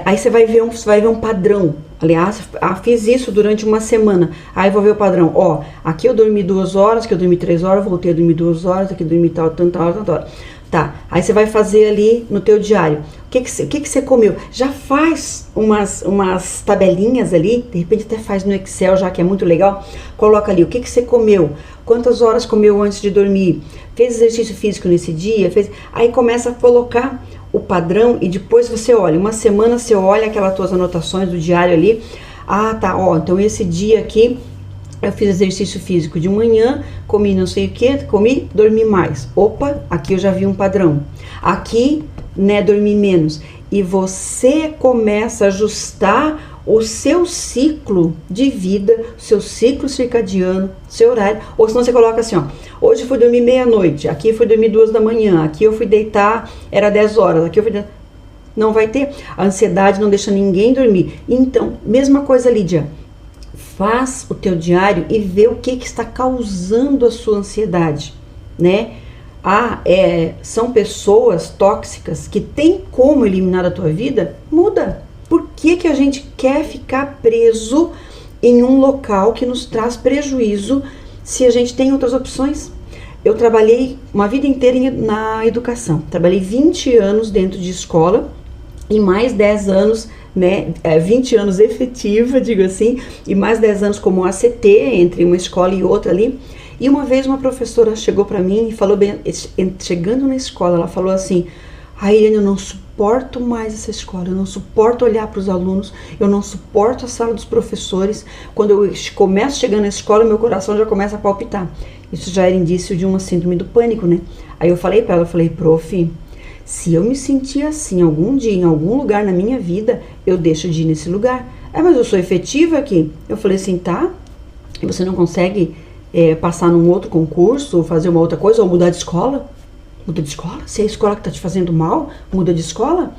aí você vai ver um padrão. Aliás, fiz isso durante uma semana. Aí vou ver o padrão. Ó, aqui eu dormi 2 horas, aqui eu dormi 3 horas, voltei a dormir 2 horas, aqui eu dormi tanta hora. Tá, aí você vai fazer ali no teu diário. O que você comeu? Já faz umas tabelinhas ali, de repente até faz no Excel, já que é muito legal. Coloca ali o que você comeu, quantas horas comeu antes de dormir, fez exercício físico nesse dia, aí começa a colocar o padrão e depois você olha, uma semana você olha aquelas tuas anotações do diário ali. Ah, tá, ó, então esse dia aqui eu fiz exercício físico de manhã, comi não sei o que, dormi mais. Opa, aqui eu já vi um padrão. Aqui, né, dormi menos. E você começa a ajustar o seu ciclo de vida, seu ciclo circadiano, seu horário. Ou senão você coloca assim, ó, hoje eu fui dormir meia-noite, aqui eu fui dormir 2 da manhã, aqui eu fui deitar, era 10 horas, aqui eu fui deitar. Não vai ter. A ansiedade não deixa ninguém dormir. Então, mesma coisa, Lídia. Faz o teu diário e vê o que está causando a sua ansiedade, né? São pessoas tóxicas que tem como eliminar a tua vida? Muda. Por que a gente quer ficar preso em um local que nos traz prejuízo se a gente tem outras opções? Eu trabalhei uma vida inteira na educação. Trabalhei 20 anos dentro de escola e mais 10 anos, né, 20 anos efetiva, digo assim, e mais 10 anos como ACT, entre uma escola e outra ali. E uma vez uma professora chegou para mim e falou bem, chegando na escola, ela falou assim: Irene, eu não suporto mais essa escola, eu não suporto olhar para os alunos, eu não suporto a sala dos professores. Quando eu começo chegando na escola, meu coração já começa a palpitar. Isso já era indício de uma síndrome do pânico, né? Aí eu falei para ela, prof, se eu me sentir assim algum dia, em algum lugar na minha vida, eu deixo de ir nesse lugar. Mas eu sou efetiva aqui. Eu falei assim, tá? E você não consegue passar num outro concurso, ou fazer uma outra coisa, ou mudar de escola? Muda de escola? Se é a escola que tá te fazendo mal, muda de escola?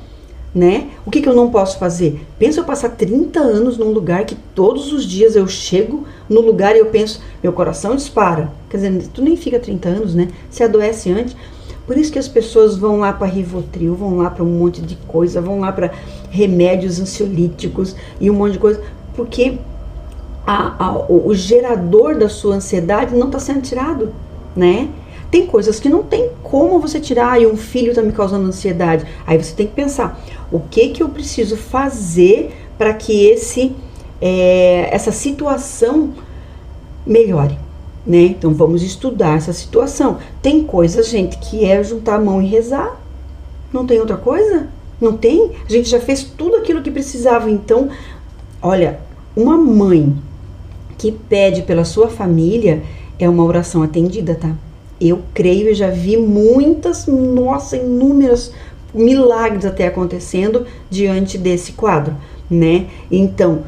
Né? O que eu não posso fazer? Pensa eu passar 30 anos num lugar que todos os dias eu chego no lugar e eu penso, meu coração dispara. Quer dizer, tu nem fica 30 anos, né? Você adoece antes. Por isso que as pessoas vão lá para Rivotril, vão lá para um monte de coisa, vão lá para remédios ansiolíticos e um monte de coisa, porque o gerador da sua ansiedade não está sendo tirado, né? Tem coisas que não tem como você tirar, e um filho está me causando ansiedade. Aí você tem que pensar, o que eu preciso fazer para que essa situação melhore? Né? Então vamos estudar essa situação. Tem coisa, gente, que é juntar a mão e rezar. Não tem outra coisa? Não tem? A gente já fez tudo aquilo que precisava. Então, olha, uma mãe que pede pela sua família é uma oração atendida, tá? Eu creio e já vi inúmeros milagres até acontecendo diante desse quadro, né? Então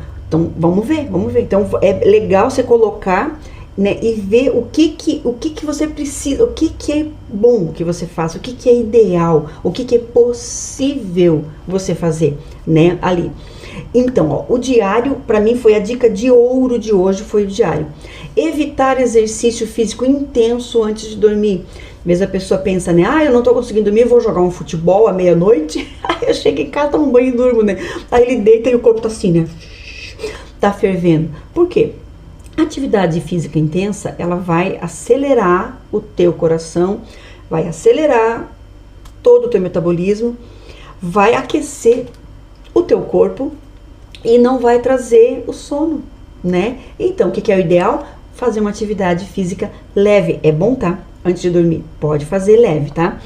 vamos ver. Então é legal você colocar, né, e ver o que você precisa, o que é bom que você faça, o que é ideal, o que é possível você fazer, né, ali. Então, ó, o diário, para mim, foi a dica de ouro de hoje, foi o diário. Evitar exercício físico intenso antes de dormir. Mesmo a pessoa pensa, né, eu não tô conseguindo dormir, vou jogar um futebol à meia-noite, aí eu chego em casa, tomo um banho e durmo, né. Aí ele deita e o corpo tá assim, né, tá fervendo. Por quê? A atividade física intensa, ela vai acelerar o teu coração, vai acelerar todo o teu metabolismo, vai aquecer o teu corpo e não vai trazer o sono, né? Então, o que é o ideal? Fazer uma atividade física leve. É bom, tá? Antes de dormir, pode fazer leve, tá?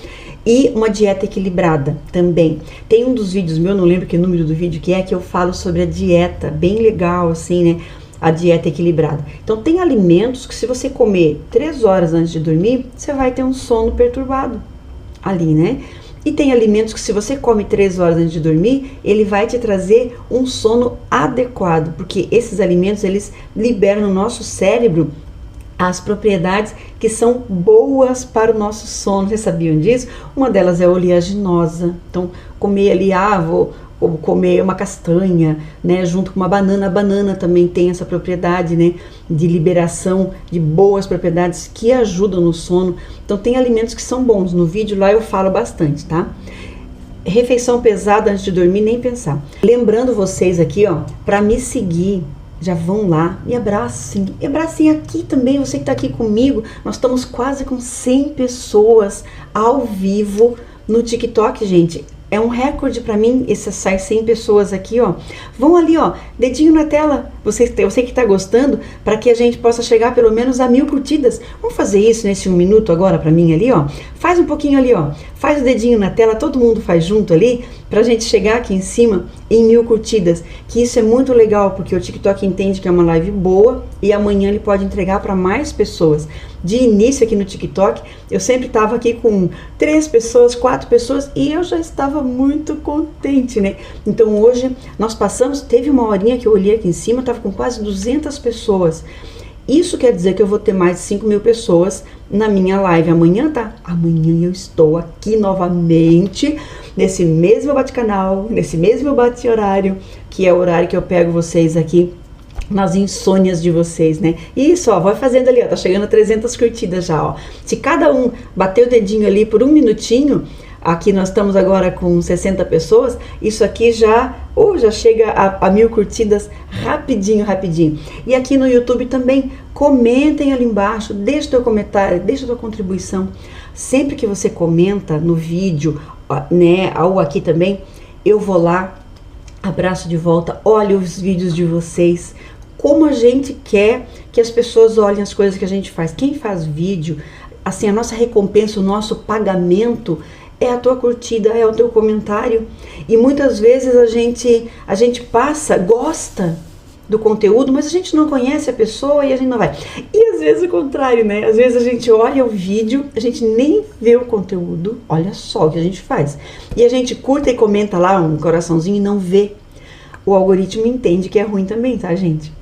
E uma dieta equilibrada também. Tem um dos vídeos meu, não lembro que número do vídeo que eu falo sobre a dieta, bem legal, assim, né? A dieta equilibrada. Então, tem alimentos que se você comer 3 horas antes de dormir, você vai ter um sono perturbado ali, né? E tem alimentos que se você come 3 horas antes de dormir, ele vai te trazer um sono adequado, porque esses alimentos, eles liberam no nosso cérebro as propriedades que são boas para o nosso sono. Vocês sabiam disso? Uma delas é a oleaginosa. Então, comer ali, vou comer uma castanha, né, junto com uma banana. A banana também tem essa propriedade, né, de liberação de boas propriedades que ajudam no sono. Então, tem alimentos que são bons. No vídeo lá eu falo bastante, tá? Refeição pesada antes de dormir, nem pensar. Lembrando vocês aqui, ó, para me seguir, já vão lá, me abracem aqui também, você que está aqui comigo. Nós estamos quase com 100 pessoas ao vivo no TikTok, gente. É um recorde para mim, essas 100 pessoas aqui, ó. Vão ali, ó, dedinho na tela, eu sei que tá gostando, para que a gente possa chegar pelo menos a 1000 curtidas. Vamos fazer isso nesse 1 minuto agora para mim ali, ó. Faz um pouquinho ali, ó. Faz o dedinho na tela, todo mundo faz junto ali, pra gente chegar aqui em cima em 1000 curtidas. Que isso é muito legal, porque o TikTok entende que é uma live boa e amanhã ele pode entregar para mais pessoas. De início aqui no TikTok, eu sempre estava aqui com 3 pessoas, 4 pessoas e eu já estava muito contente, né? Então hoje nós passamos, teve uma horinha que eu olhei aqui em cima, estava com quase 200 pessoas. Isso quer dizer que eu vou ter mais de 5.000 pessoas na minha live amanhã, tá? Amanhã eu estou aqui novamente, nesse mesmo bate-canal, nesse mesmo bate-horário, que é o horário que eu pego vocês aqui nas insônias de vocês, né? Isso, ó, vai fazendo ali, ó, tá chegando a 300 curtidas já, ó. Se cada um bater o dedinho ali por 1 minutinho, aqui nós estamos agora com 60 pessoas, isso aqui já chega a 1000 curtidas rapidinho. E aqui no YouTube também, comentem ali embaixo, deixa teu comentário, deixa tua contribuição. Sempre que você comenta no vídeo, né, ou aqui também, eu vou lá, abraço de volta, olho os vídeos de vocês, como a gente quer que as pessoas olhem as coisas que a gente faz. Quem faz vídeo, assim, a nossa recompensa, o nosso pagamento é a tua curtida, é o teu comentário. E muitas vezes a gente gosta do conteúdo, mas a gente não conhece a pessoa e a gente não vai. E às vezes o contrário, né? Às vezes a gente olha o vídeo, a gente nem vê o conteúdo, olha só o que a gente faz. E a gente curta e comenta lá um coraçãozinho e não vê. O algoritmo entende que é ruim também, tá, gente?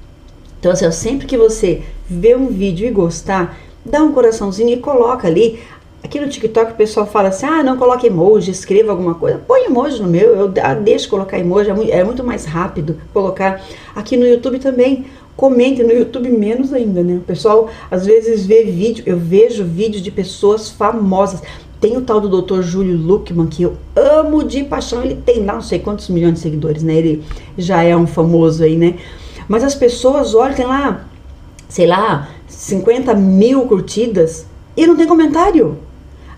Então, assim, sempre que você vê um vídeo e gostar, dá um coraçãozinho e coloca ali. Aqui no TikTok o pessoal fala assim, não coloca emoji, escreva alguma coisa. Põe emoji no meu, eu deixo colocar emoji, é muito mais rápido colocar. Aqui no YouTube também, comente, no YouTube menos ainda, né? O pessoal às vezes vê vídeo, eu vejo vídeos de pessoas famosas. Tem o tal do Dr. Júlio Luckman, que eu amo de paixão, ele tem lá não sei quantos milhões de seguidores, né? Ele já é um famoso aí, né? Mas as pessoas olham, tem lá, sei lá, 50.000 curtidas e não tem comentário.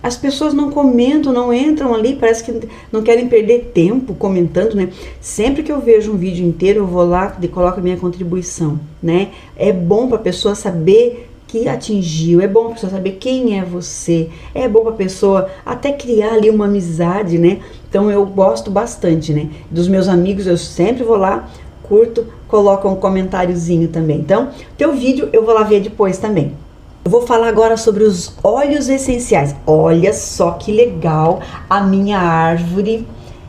As pessoas não comentam, não entram ali, parece que não querem perder tempo comentando, né? Sempre que eu vejo um vídeo inteiro, eu vou lá e coloco a minha contribuição, né? É bom para a pessoa saber que atingiu, é bom para a pessoa saber quem é você, é bom para a pessoa até criar ali uma amizade, né? Então eu gosto bastante, né? Dos meus amigos, eu sempre vou lá, curto, coloco um comentáriozinho também. Então, teu vídeo eu vou lá ver depois também. Eu vou falar agora sobre os óleos essenciais. Olha só que legal a minha árvore.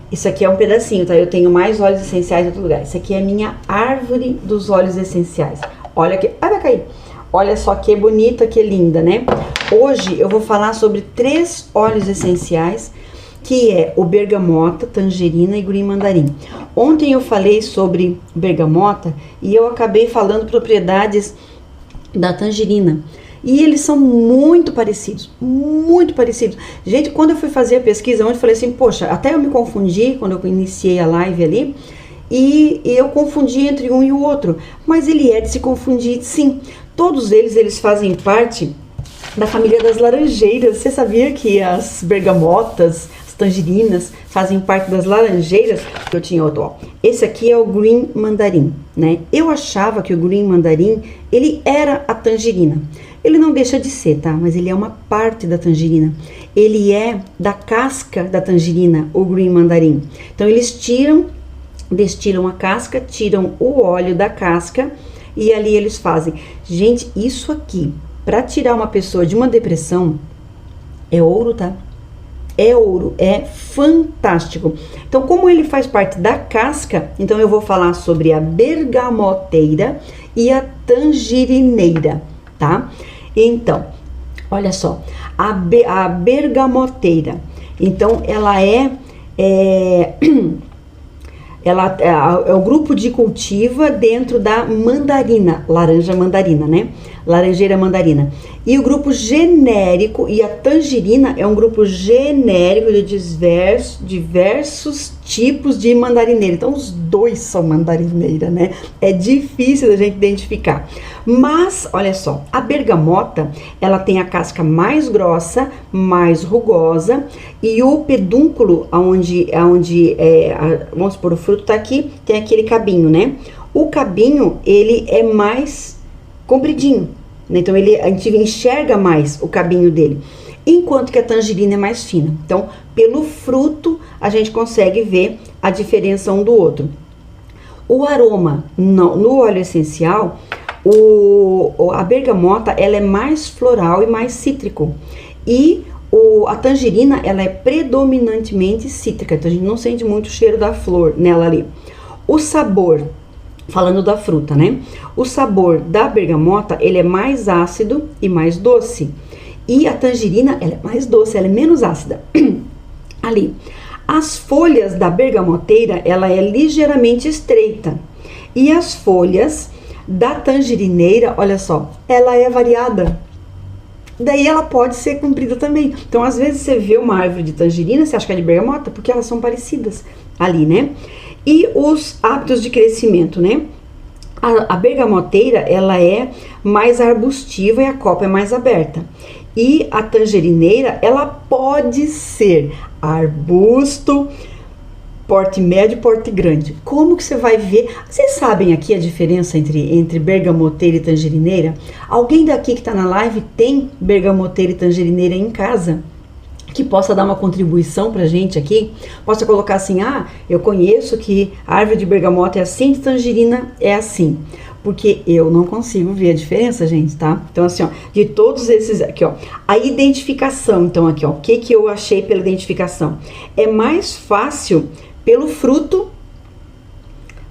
Isso aqui é um pedacinho, tá? Eu tenho mais óleos essenciais em outro lugar. Isso aqui é a minha árvore dos óleos essenciais. Olha aqui. Ai, vai cair. Olha só que bonita, que linda, né? Hoje eu vou falar sobre 3 óleos essenciais, que é o bergamota, tangerina e green mandarim. Ontem eu falei sobre bergamota e eu acabei falando propriedades da tangerina. E eles são muito parecidos, muito parecidos. Gente, quando eu fui fazer a pesquisa ontem, eu falei assim, poxa, até eu me confundi quando eu iniciei a live ali, e eu confundi entre um e o outro. Mas ele é de se confundir, sim. Todos eles fazem parte da família das laranjeiras. Você sabia que as bergamotas, as tangerinas, fazem parte das laranjeiras? Eu tinha outro, ó. Esse aqui é o green mandarim, né? Eu achava que o green mandarim, ele era a tangerina. Ele não deixa de ser, tá? Mas ele é uma parte da tangerina. Ele é da casca da tangerina, o green mandarim. Então eles destilam a casca, tiram o óleo da casca e ali eles fazem. Gente, isso aqui, para tirar uma pessoa de uma depressão, é ouro, tá? É ouro, é fantástico. Então, como ele faz parte da casca, então eu vou falar sobre a bergamoteira e a tangerineira, tá? Então, olha só, a bergamoteira, então ela é o grupo de cultiva dentro da mandarina, laranja mandarina, né? Laranjeira mandarina. E o grupo genérico, e a tangerina é um grupo genérico de diversos tipos de mandarineira. Então, os dois são mandarineira, né? É difícil da gente identificar. Mas, olha só, a bergamota, ela tem a casca mais grossa, mais rugosa, e o pedúnculo, vamos supor, o fruto tá aqui, tem aquele cabinho, né? O cabinho, ele é mais compridinho, né? Então, a gente enxerga mais o cabinho dele, enquanto que a tangerina é mais fina. Então, pelo fruto, a gente consegue ver a diferença um do outro. O aroma, no óleo essencial, a bergamota, ela é mais floral e mais cítrico. E a tangerina, ela é predominantemente cítrica, então a gente não sente muito o cheiro da flor nela ali. O sabor, falando da fruta, né? O sabor da bergamota, ele é mais ácido e mais doce. E a tangerina, ela é mais doce, ela é menos ácida. Ali. As folhas da bergamoteira, ela é ligeiramente estreita. E as folhas da tangerineira, olha só, ela é variada. Daí ela pode ser comprida também. Então, às vezes você vê uma árvore de tangerina, você acha que é de bergamota, porque elas são parecidas ali, né? E os hábitos de crescimento, né? A bergamoteira, ela é mais arbustiva e a copa é mais aberta. E a tangerineira, ela pode ser arbusto, porte médio e porte grande. Como que você vai ver? Vocês sabem aqui a diferença entre bergamoteira e tangerineira? Alguém daqui que está na live tem bergamoteira e tangerineira em casa? Que possa dar uma contribuição pra gente aqui? Possa colocar assim, eu conheço que a árvore de bergamota é assim, de tangerina é assim. Porque eu não consigo ver a diferença, gente, tá? Então, assim, ó, de todos esses aqui, ó, a identificação, então, aqui, ó, o que eu achei pela identificação? É mais fácil pelo fruto,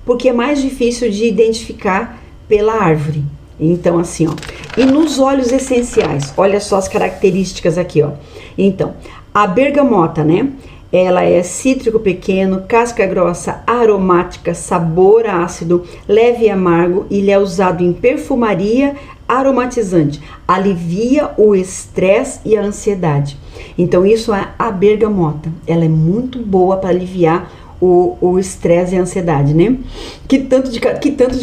porque é mais difícil de identificar pela árvore. Então, assim, ó, e nos óleos essenciais, olha só as características aqui, ó. Então, a bergamota, né? Ela é cítrico pequeno, casca grossa, aromática, sabor ácido, leve e amargo, e ele é usado em perfumaria, aromatizante, alivia o estresse e a ansiedade. Então, isso é a bergamota. Ela é muito boa para aliviar o estresse e a ansiedade, né? Que tanto de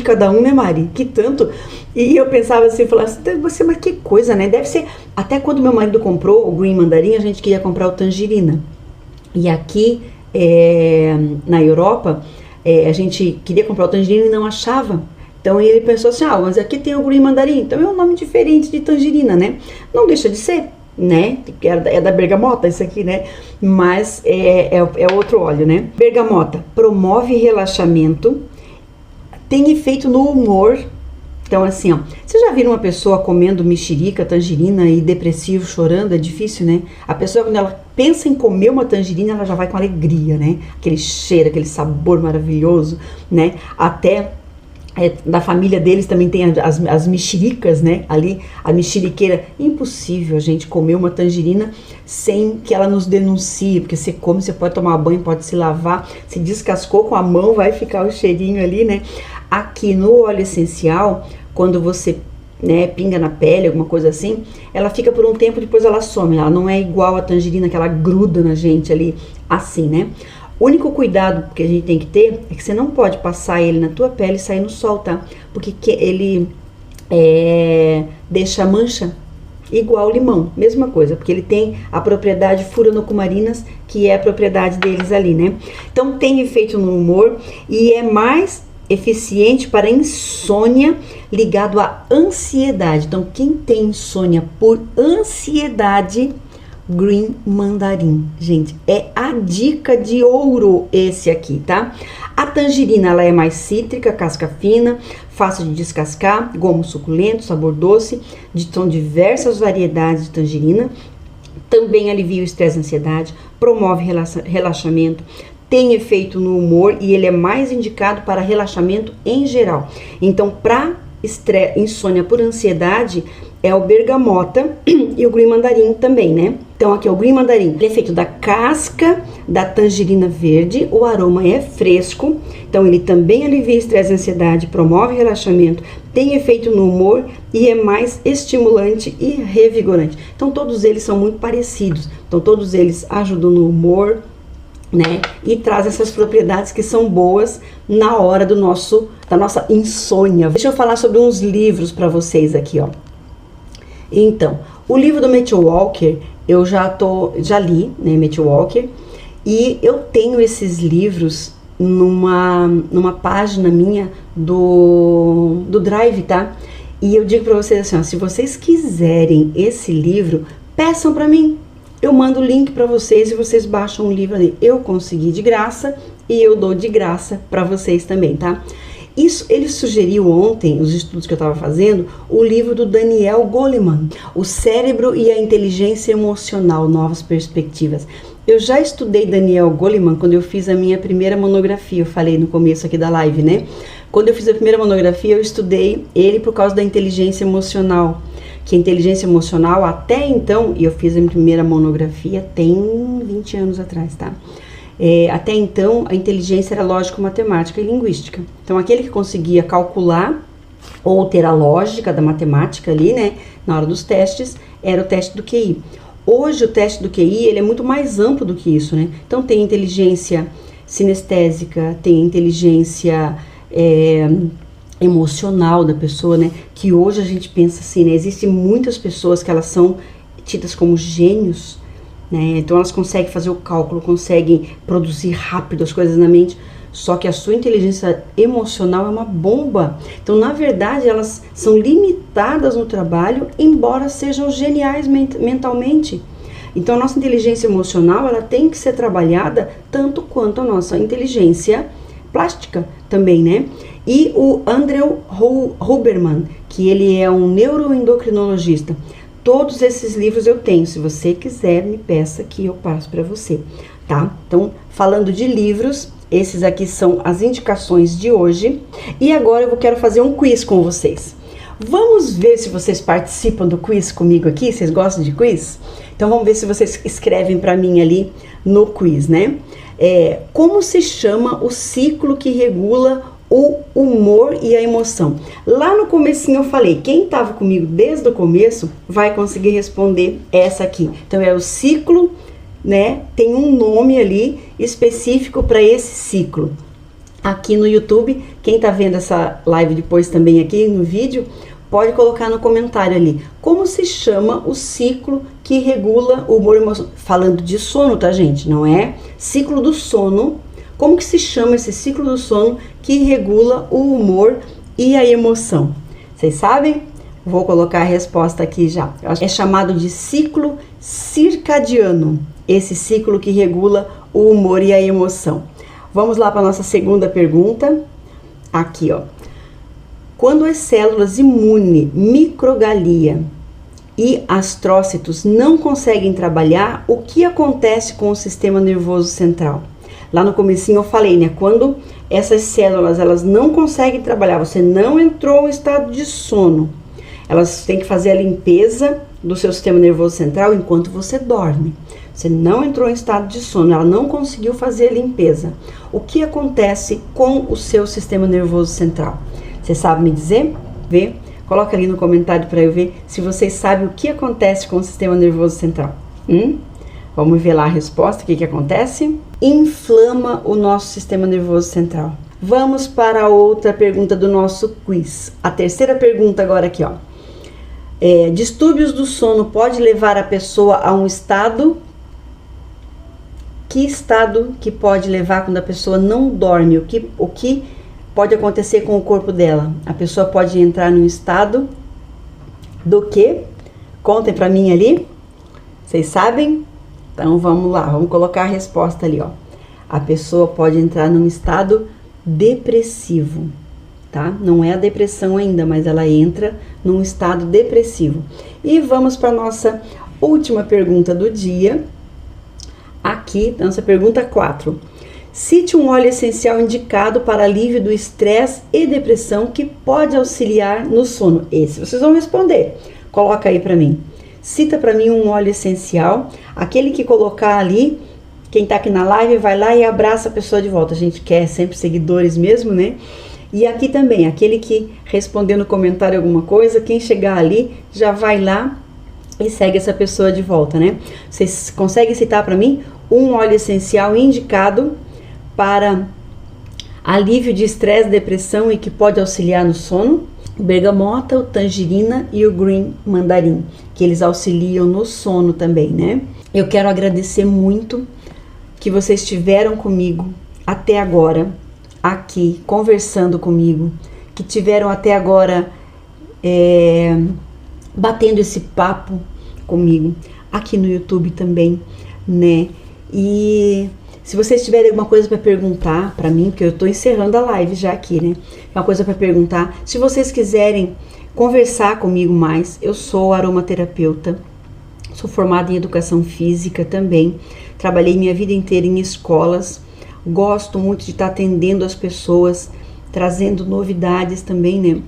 cada um, né, Mari? Que tanto. E eu pensava assim, falava assim, mas que coisa, né? Deve ser. Até quando meu marido comprou o Green Mandarim, a gente queria comprar o tangerina. E aqui na Europa, a gente queria comprar o tangerina e não achava. Então ele pensou assim, mas aqui tem o Green Mandarim, então é um nome diferente de tangerina, né? Não deixa de ser, né? É da bergamota isso aqui, né? Mas é outro óleo, né? Bergamota promove relaxamento, tem efeito no humor. Então, assim, ó, vocês já viram uma pessoa comendo mexerica, tangerina e depressivo, chorando? É difícil, né? A pessoa, quando ela pensa em comer uma tangerina, ela já vai com alegria, né? Aquele cheiro, aquele sabor maravilhoso, né? Até da família deles também tem as mexericas, né? Ali, a mexeriqueira. Impossível a gente comer uma tangerina sem que ela nos denuncie, porque você come, você pode tomar banho, pode se lavar, se descascou com a mão, vai ficar o cheirinho ali, né? Aqui no óleo essencial, quando você, né, pinga na pele, alguma coisa assim, ela fica por um tempo, depois ela some. Ela não é igual a tangerina, que ela gruda na gente ali, assim, né? O único cuidado que a gente tem que ter é que você não pode passar ele na tua pele e sair no sol, tá? Porque ele deixa mancha, igual o limão, mesma coisa, porque ele tem a propriedade furanocumarinas, que é a propriedade deles ali, né? Então tem efeito no humor e é mais eficiente para insônia ligado à ansiedade. Então, quem tem insônia por ansiedade, Green Mandarim, gente, é a dica de ouro esse aqui, tá? A tangerina, ela é mais cítrica, casca fina, fácil de descascar, gomo suculento, sabor doce, são diversas variedades de tangerina. Também alivia o estresse e a ansiedade, promove relaxamento, tem efeito no humor e ele é mais indicado para relaxamento em geral. Então, para insônia por ansiedade, é o bergamota e o green mandarim também, né? Então aqui o green mandarim, ele é feito da casca da tangerina verde, o aroma é fresco, então ele também alivia estresse e ansiedade, promove relaxamento, tem efeito no humor e é mais estimulante e revigorante. Então todos eles são muito parecidos, então todos eles ajudam no humor, né? E traz essas propriedades que são boas na hora da nossa insônia. Deixa eu falar sobre uns livros para vocês aqui, ó. Então, o livro do Matthew Walker, eu já li, né, Matthew Walker, e eu tenho esses livros numa página minha do Drive, tá? E eu digo para vocês assim, ó, se vocês quiserem esse livro, peçam para mim. Eu mando o link para vocês e vocês baixam o livro ali. Eu consegui de graça e eu dou de graça para vocês também, tá? Isso, ele sugeriu ontem, os estudos que eu estava fazendo, o livro do Daniel Goleman, O Cérebro e a Inteligência Emocional, Novas Perspectivas. Eu já estudei Daniel Goleman quando eu fiz a minha primeira monografia, eu falei no começo aqui da live, né? Quando eu fiz a primeira monografia, eu estudei ele por causa da inteligência emocional. Que a inteligência emocional, até então, e eu fiz a minha primeira monografia tem 20 anos atrás, tá? Até então, a inteligência era lógico-matemática e linguística. Então, aquele que conseguia calcular ou ter a lógica da matemática ali, né, na hora dos testes, era o teste do QI. Hoje, o teste do QI, ele é muito mais amplo do que isso, né? Então, tem inteligência sinestésica, tem inteligência emocional da pessoa, né? Que hoje a gente pensa assim, né? Existem muitas pessoas que elas são tidas como gênios, né? Então elas conseguem fazer o cálculo, conseguem produzir rápido as coisas na mente, só que a sua inteligência emocional é uma bomba. Então, na verdade, elas são limitadas no trabalho, embora sejam geniais mentalmente. Então, a nossa inteligência emocional, ela tem que ser trabalhada tanto quanto a nossa inteligência plástica também, né? E o Andrew Huberman, que ele é um neuroendocrinologista. Todos esses livros eu tenho. Se você quiser, me peça que eu passo para você, tá? Então, falando de livros, esses aqui são as indicações de hoje. E agora eu quero fazer um quiz com vocês. Vamos ver se vocês participam do quiz comigo aqui. Vocês gostam de quiz? Então, vamos ver se vocês escrevem para mim ali no quiz, né? Como se chama o ciclo que regula o humor e a emoção? Lá no comecinho eu falei, quem estava comigo desde o começo vai conseguir responder essa aqui. Então é o ciclo, né? Tem um nome ali específico para esse ciclo. Aqui no YouTube, quem está vendo essa live depois também aqui no vídeo, pode colocar no comentário ali, como se chama o ciclo que regula o humor e emoção? Falando de sono, tá, gente? Não é ciclo do sono. Como que se chama esse ciclo do sono que regula o humor e a emoção? Vocês sabem? Vou colocar a resposta aqui já. É chamado de ciclo circadiano, esse ciclo que regula o humor e a emoção. Vamos lá para a nossa segunda pergunta. Aqui, ó. Quando as células imune, microgalia e astrócitos não conseguem trabalhar, o que acontece com o sistema nervoso central? Lá no comecinho eu falei, né? Quando essas células, elas não conseguem trabalhar, você não entrou em estado de sono, elas têm que fazer a limpeza do seu sistema nervoso central enquanto você dorme. Você não entrou em estado de sono, ela não conseguiu fazer a limpeza. O que acontece com o seu sistema nervoso central? Você sabe me dizer? Vê? Coloca ali no comentário para eu ver se vocês sabem o que acontece com o sistema nervoso central. Vamos ver lá a resposta, o que acontece? Inflama o nosso sistema nervoso central. Vamos para a outra pergunta do nosso quiz. A terceira pergunta agora aqui, ó. Distúrbios do sono pode levar a pessoa a um estado? Que estado que pode levar quando a pessoa não dorme? O que pode acontecer com o corpo dela? A pessoa pode entrar num estado do quê? Contem para mim ali. Vocês sabem? Então vamos lá, vamos colocar a resposta ali, ó. A pessoa pode entrar num estado depressivo, tá? Não é a depressão ainda, mas ela entra num estado depressivo. E vamos para a nossa última pergunta do dia. Aqui, nossa pergunta 4. Cite um óleo essencial indicado para alívio do estresse e depressão que pode auxiliar no sono. Esse vocês vão responder. Coloca aí pra mim. Cita pra mim um óleo essencial. Aquele que colocar ali, quem tá aqui na live vai lá e abraça a pessoa de volta. A gente quer sempre seguidores mesmo, né? E aqui também, aquele que responder no comentário alguma coisa, quem chegar ali já vai lá e segue essa pessoa de volta, né? Vocês conseguem citar para mim um óleo essencial indicado para alívio de estresse, depressão e que pode auxiliar no sono? O bergamota, o tangerina e o green mandarim, que eles auxiliam no sono também, né? Eu quero agradecer muito que vocês estiveram comigo até agora, aqui, conversando comigo, que tiveram até agora batendo esse papo comigo, aqui no YouTube também, né? E se vocês tiverem alguma coisa para perguntar para mim, porque eu tô encerrando a live já aqui, né? Uma coisa para perguntar, se vocês quiserem conversar comigo mais, eu sou aromaterapeuta, sou formada em educação física também, trabalhei minha vida inteira em escolas, gosto muito de estar atendendo as pessoas, trazendo novidades também, né?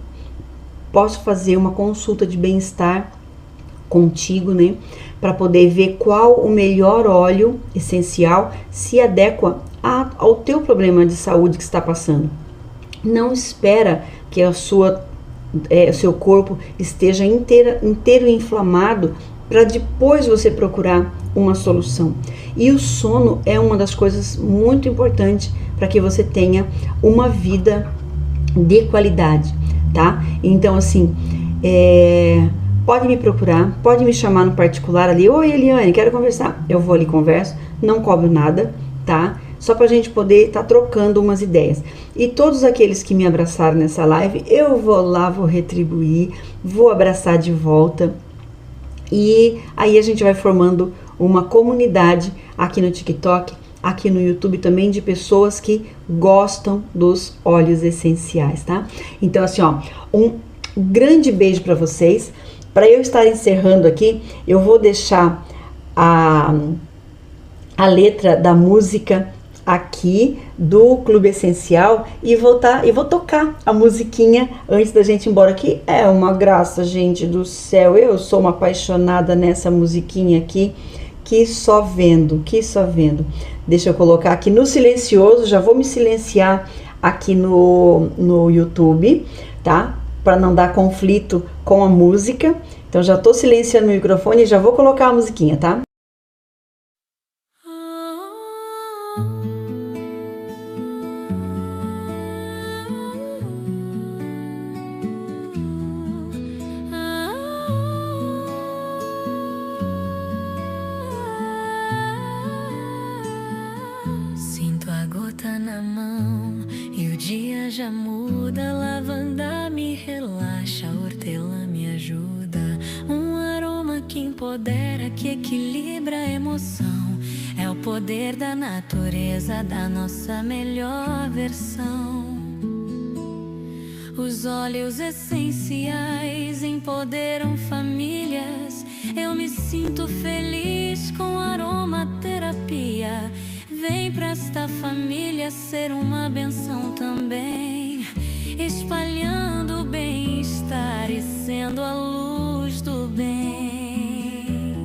Posso fazer uma consulta de bem-estar contigo, né? Para poder ver qual o melhor óleo essencial se adequa ao teu problema de saúde que está passando. Não espera que o seu corpo esteja inteiro inflamado para depois você procurar uma solução. E o sono é uma das coisas muito importantes para que você tenha uma vida de qualidade, tá? Então, assim, pode me procurar, pode me chamar no particular ali. Oi, Eliane, quero conversar. Eu vou ali, converso, não cobro nada, tá? Só pra gente poder estar trocando umas ideias. E todos aqueles que me abraçaram nessa live, eu vou lá, vou retribuir, vou abraçar de volta. E aí a gente vai formando uma comunidade aqui no TikTok, aqui no YouTube também, de pessoas que gostam dos óleos essenciais, tá? Então, assim, ó, um grande beijo para vocês. Para eu estar encerrando aqui, eu vou deixar a letra da música aqui do Clube Essencial e vou tocar a musiquinha antes da gente ir embora, que é uma graça, gente do céu. Eu sou uma apaixonada nessa musiquinha aqui, que só vendo. Deixa eu colocar aqui no silencioso, já vou me silenciar aqui no YouTube, tá? Para não dar conflito com a música. Então já tô silenciando o microfone e já vou colocar a musiquinha, tá? Sinto a gota na mão e o dia já muda. Lavanda me relaxa, hortelã me ajuda. Um aroma que empodera, que equilibra a emoção. É o poder da natureza, da nossa melhor versão. Os óleos essenciais empoderam famílias. Eu me sinto feliz com aromaterapia. Vem pra esta família ser uma benção também, espalhando o bem-estar e sendo a luz do bem.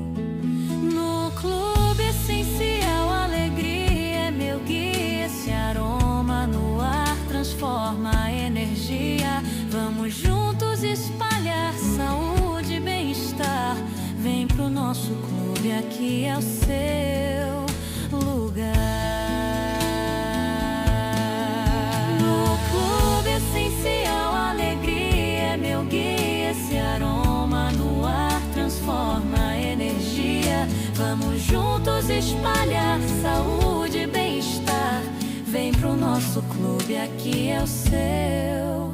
No Clube Essencial, alegria é meu guia. Esse aroma no ar transforma a energia. Vamos juntos espalhar saúde e bem-estar. Vem pro nosso clube, aqui é o seu lugar. No Clube Essencial, alegria é meu guia. Esse aroma no ar transforma a energia. Vamos juntos espalhar saúde e bem-estar. Vem pro nosso clube, aqui é o seu